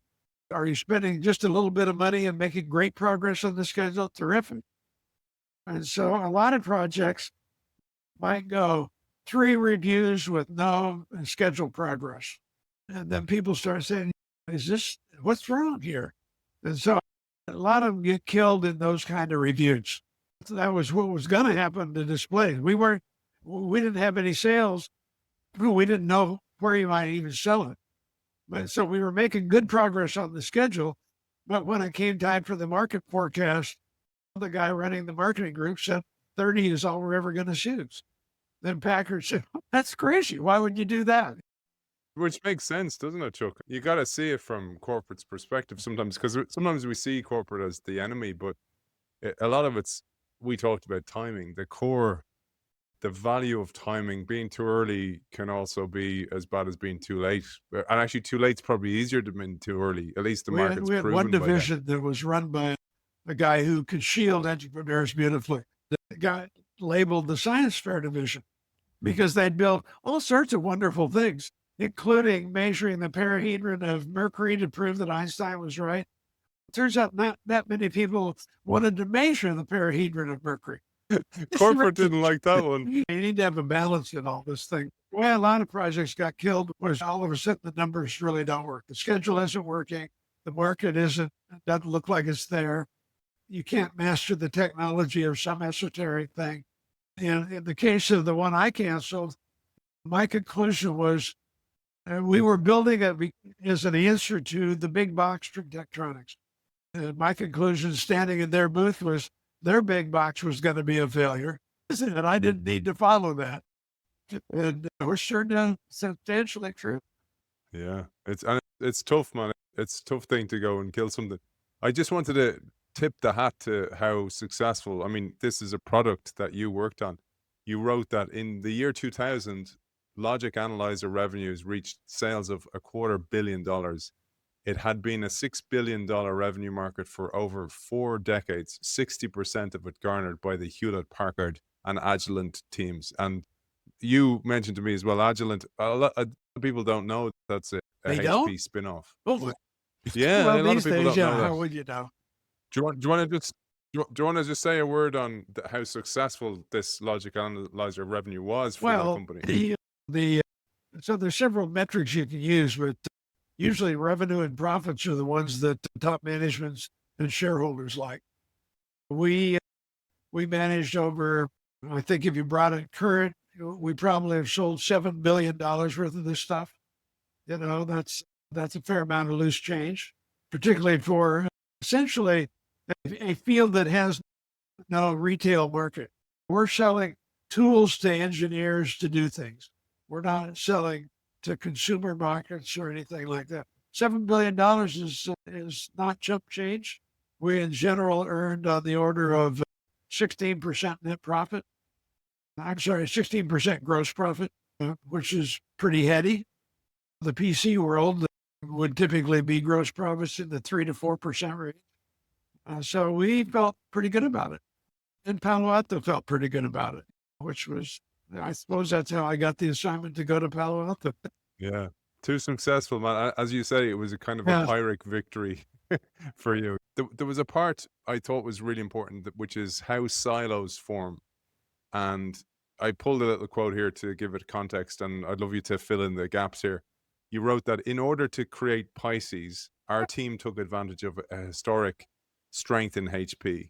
Are you spending just a little bit of money and making great progress on the schedule? Terrific. And so a lot of projects might go 3 reviews with no schedule progress. And then people start saying, what's wrong here? And so a lot of them get killed in those kind of reviews. That was what was going to happen to displays. We didn't have any sales. We didn't know where you might even sell it. But so we were making good progress on the schedule. But when it came time for the market forecast, the guy running the marketing group said 30 is all we're ever going to choose. Then Packard said, that's crazy. Why would you do that?
Which makes sense, doesn't it, Chuck? You got to see it from corporate's perspective sometimes, because sometimes we see corporate as the enemy, but a lot of it's, we talked about timing, the value of timing. Being too early can also be as bad as being too late. And actually, too late's probably easier than too early. At least the market's
We had
proven
one
by that.
division that was run by a guy who could shield entrepreneurs beautifully. The guy labeled the science fair division because they'd built all sorts of wonderful things, including measuring the perihedron of Mercury to prove that Einstein was right. It turns out not that many people wanted to measure the perihedron of Mercury.
Corporate didn't like that one.
You need to have a balance in all this thing. Well, a lot of projects got killed because all of a sudden the numbers really don't work. The schedule isn't working. The market doesn't look like it's there. You can't master the technology of some esoteric thing. And in the case of the one I canceled, my conclusion was we were building it as an answer to the big box electronics. And my conclusion standing in their booth was their big box was going to be a failure. And I didn't need to follow that. And we're turned out substantially true.
Yeah, it's tough, man. It's a tough thing to go and kill something. I just wanted to tip the hat to how successful. I mean, this is a product that you worked on. You wrote that in the year 2000, Logic Analyzer revenues reached sales of $250 million. It had been a $6 billion revenue market for over 4 decades, 60% of it garnered by the Hewlett-Packard and Agilent teams. And you mentioned to me as well, Agilent, a lot of people don't know that's a
They
HP
don't?
spin-off.
Well,
Yeah, a lot of
these
people
days,
don't know that.
how would you know?
Do you want to just say a word on how successful this Logic Analyzer revenue was for the
Well,
company?
so there's several metrics you can use, but usually revenue and profits are the ones that top managements and shareholders like. We managed over, I think if you brought it current, we probably have sold $7 billion worth of this stuff. You know, that's a fair amount of loose change, particularly for essentially a field that has no retail market. We're selling tools to engineers to do things. We're not selling to consumer markets or anything like that. $7 billion is not chump change. We in general earned on the order of 16% net profit. I'm sorry, 16% gross profit, which is pretty heady. The PC world would typically be gross profits in the 3 to 4% range. So we felt pretty good about it. And Palo Alto felt pretty good about it, which was, I suppose that's how I got the assignment to go to Palo Alto.
Yeah, too successful, man. As you say, it was a kind of
Yeah.
a Pyrrhic victory for you. There was a part I thought was really important, which is how silos form. And I pulled a little quote here to give it context, and I'd love you to fill in the gaps here. You wrote that in order to create Pisces, our team took advantage of a historic strength in HP.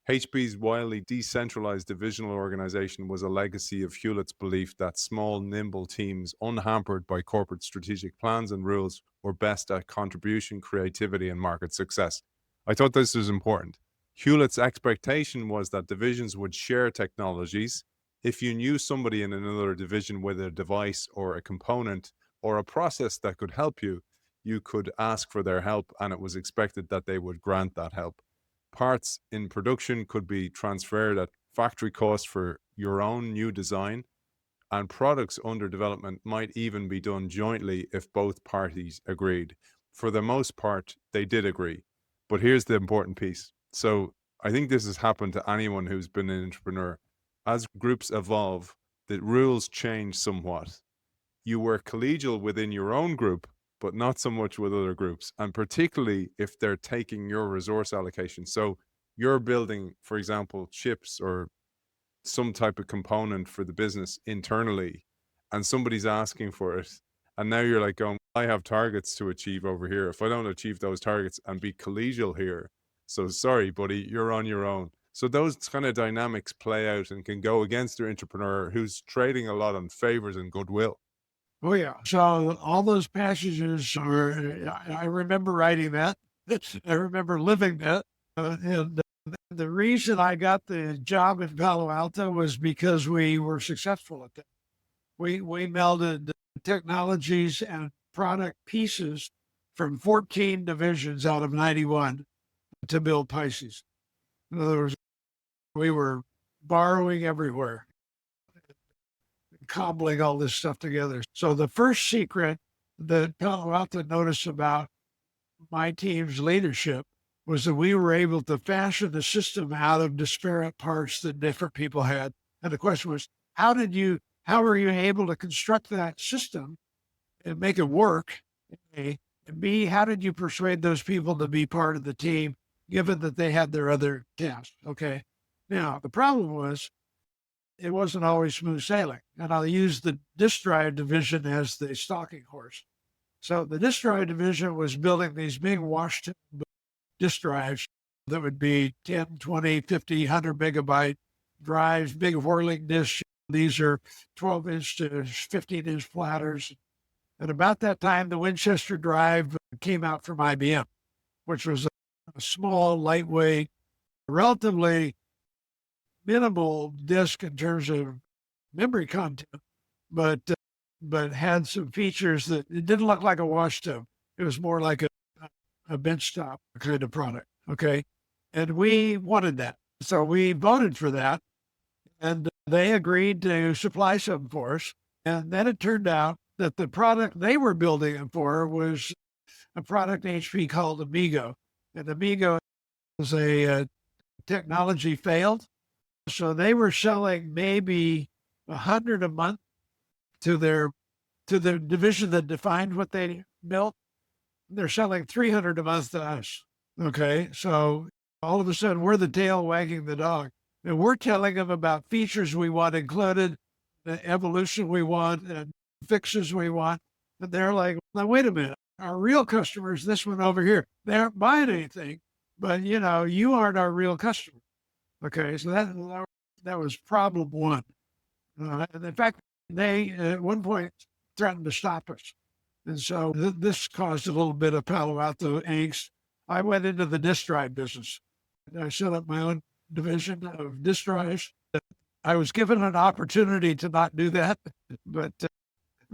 HP's wildly decentralized divisional organization was a legacy of Hewlett's belief that small, nimble teams, unhampered by corporate strategic plans and rules, were best at contribution, creativity, and market success. I thought this was important. Hewlett's expectation was that divisions would share technologies. If you knew somebody in another division with a device or a component or a process that could help you, you could ask for their help, and it was expected that they would grant that help. Parts in production could be transferred at factory cost for your own new design, and products under development might even be done jointly if both parties agreed. For the most part, they did agree. But here's the important piece. So I think this has happened to anyone who's been an entrepreneur. As groups evolve, the rules change somewhat. You work collegial within your own group, but not so much with other groups, and particularly if they're taking your resource allocation. So you're building, for example, chips or some type of component for the business internally, and somebody's asking for it. And now you're like going, I have targets to achieve over here. If I don't achieve those targets and be collegial here, so sorry, buddy, you're on your own. So those kind of dynamics play out and can go against their entrepreneur who's trading a lot on favors and goodwill.
Oh, yeah. So all those passages I remember writing that. I remember living that. And the reason I got the job in Palo Alto was because we were successful at that. We melded technologies and product pieces from 14 divisions out of 91 to build Pisces. In other words, we were borrowing everywhere, cobbling all this stuff together. So the first secret that Palo Alto noticed about my team's leadership was that we were able to fashion a system out of disparate parts that different people had. And the question was, how were you able to construct that system and make it work? A, and B, how did you persuade those people to be part of the team, given that they had their other tasks? Okay. Now, the problem was it wasn't always smooth sailing. And I'll use the disk drive division as the stalking horse. So the disk drive division was building these big wash tub disk drives that would be 10, 20, 50, 100 megabyte drives, big whirling disks. These are 12-inch to 15-inch platters. And about that time, the Winchester drive came out from IBM, which was a small, lightweight, relatively minimal disk in terms of memory content, but had some features that it didn't look like a wash tub. It was more like a bench top kind of product. Okay. And we wanted that. So we voted for that, and they agreed to supply some for us. And then it turned out that the product they were building it for was a product HP called Amigo. And Amigo was a technology failed. So they were selling maybe 100 a month to the division that defined what they built. They're selling 300 a month to us. Okay. So all of a sudden we're the tail wagging the dog, and we're telling them about features we want included, the evolution we want, and fixes we want. And they're like, now, wait a minute. Our real customers, this one over here, they aren't buying anything, but you aren't our real customer. Okay. So that was problem one. And in fact, they at one point threatened to stop us. And so this caused a little bit of Palo Alto angst. I went into the disk drive business. I set up my own division of disk drives. I was given an opportunity to not do that, but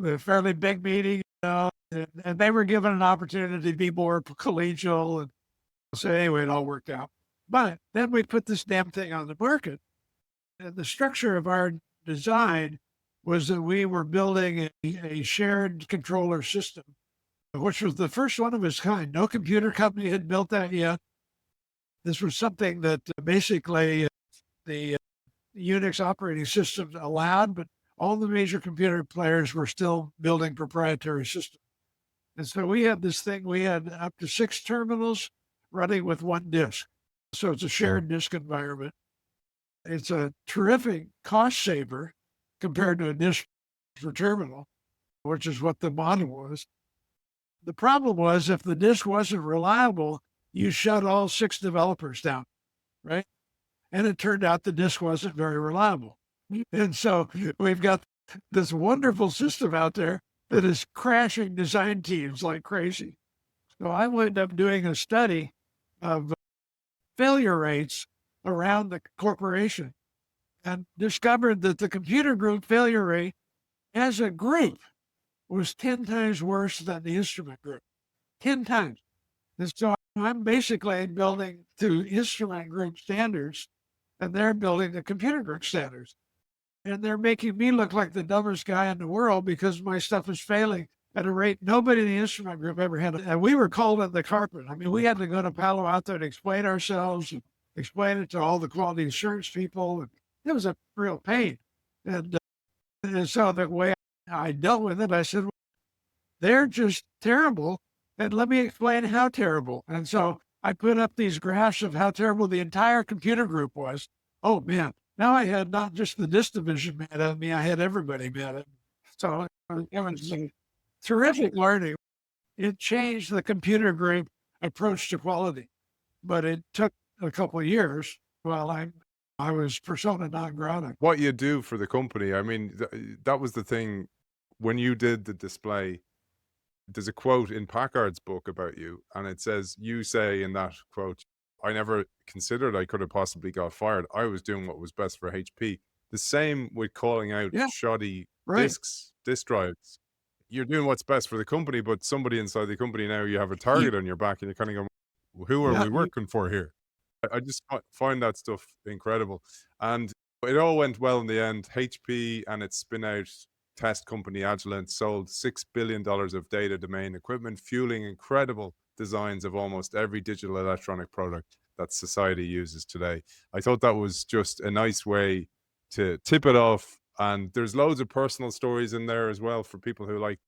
a fairly big meeting, and they were given an opportunity to be more collegial. And so anyway, it all worked out. But then we put this damn thing on the market. And the structure of our design was that we were building a shared controller system, which was the first one of its kind. No computer company had built that yet. This was something that basically the Unix operating system allowed, but all the major computer players were still building proprietary systems. And so we had this thing, we had up to 6 terminals running with one disk. So it's a shared disk environment. It's a terrific cost saver compared to a disk per terminal, which is what the model was. The problem was if the disk wasn't reliable, you shut all 6 developers down, right? And it turned out the disk wasn't very reliable. And so we've got this wonderful system out there that is crashing design teams like crazy. So I wound up doing a study of failure rates around the corporation and discovered that the computer group failure rate as a group was 10 times worse than the instrument group, 10 times. And so I'm basically building to instrument group standards, and they're building the computer group standards. And they're making me look like the dumbest guy in the world because my stuff is failing at a rate nobody in the instrument group ever had. And we were called on the carpet. I mean, we had to go to Palo Alto and explain ourselves, and explain it to all the quality assurance people. And it was a real pain. And so the way I dealt with it, I said, well, they're just terrible. And let me explain how terrible. And so I put up these graphs of how terrible the entire computer group was. Oh, man. Now I had not just the disk division mad at me, I had everybody mad at me. So it was terrific learning. It changed the computer group approach to quality, but it took a couple of years while I was persona non grata.
What you do for the company, I mean, that was the thing when you did the display. There's a quote in Packard's book about you, and it says, you say in that quote, I never considered I could have possibly got fired. I was doing what was best for HP. The same with calling out shoddy disk drives. you're doing what's best for the company, but somebody inside the company now, you have a target on your back and you're kind of going, who are
Yeah,
we working for here? I just find that stuff incredible. And it all went well in the end. HP and its spin out test company Agilent sold $6 billion of data domain equipment, fueling incredible designs of almost every digital electronic product that society uses today. I thought that was just a nice way to tip it off. And there's loads of personal stories in there as well for people who like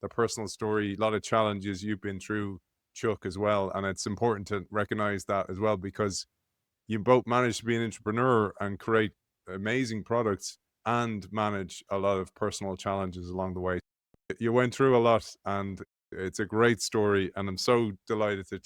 the personal story, a lot of challenges you've been through, Chuck, as well. And it's important to recognize that as well, because you both managed to be an entrepreneur and create amazing products and manage a lot of personal challenges along the way. You went through a lot, and it's a great story, and I'm so delighted to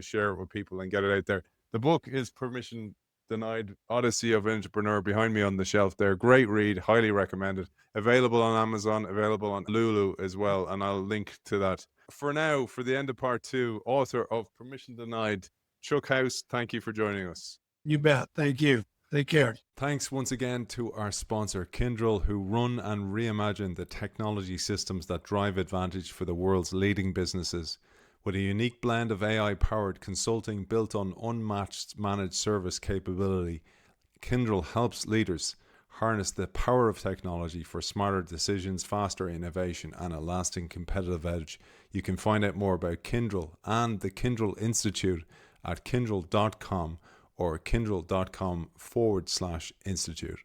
share it with people and get it out there. The book is Permission Denied: Odyssey of an Entrepreneur, behind me on the shelf there. Great read, highly recommended. Available on Amazon, available on Lulu as well, and I'll link to that. For now, for the end of part 2, author of Permission Denied, Chuck House, thank you for joining us.
You bet. Thank you. Take care.
Thanks once again to our sponsor, Kyndryl, who run and reimagine the technology systems that drive advantage for the world's leading businesses. With a unique blend of AI-powered consulting built on unmatched managed service capability, Kyndryl helps leaders harness the power of technology for smarter decisions, faster innovation, and a lasting competitive edge. You can find out more about Kyndryl and the Kyndryl Institute at kyndryl.com or kyndryl.com/institute.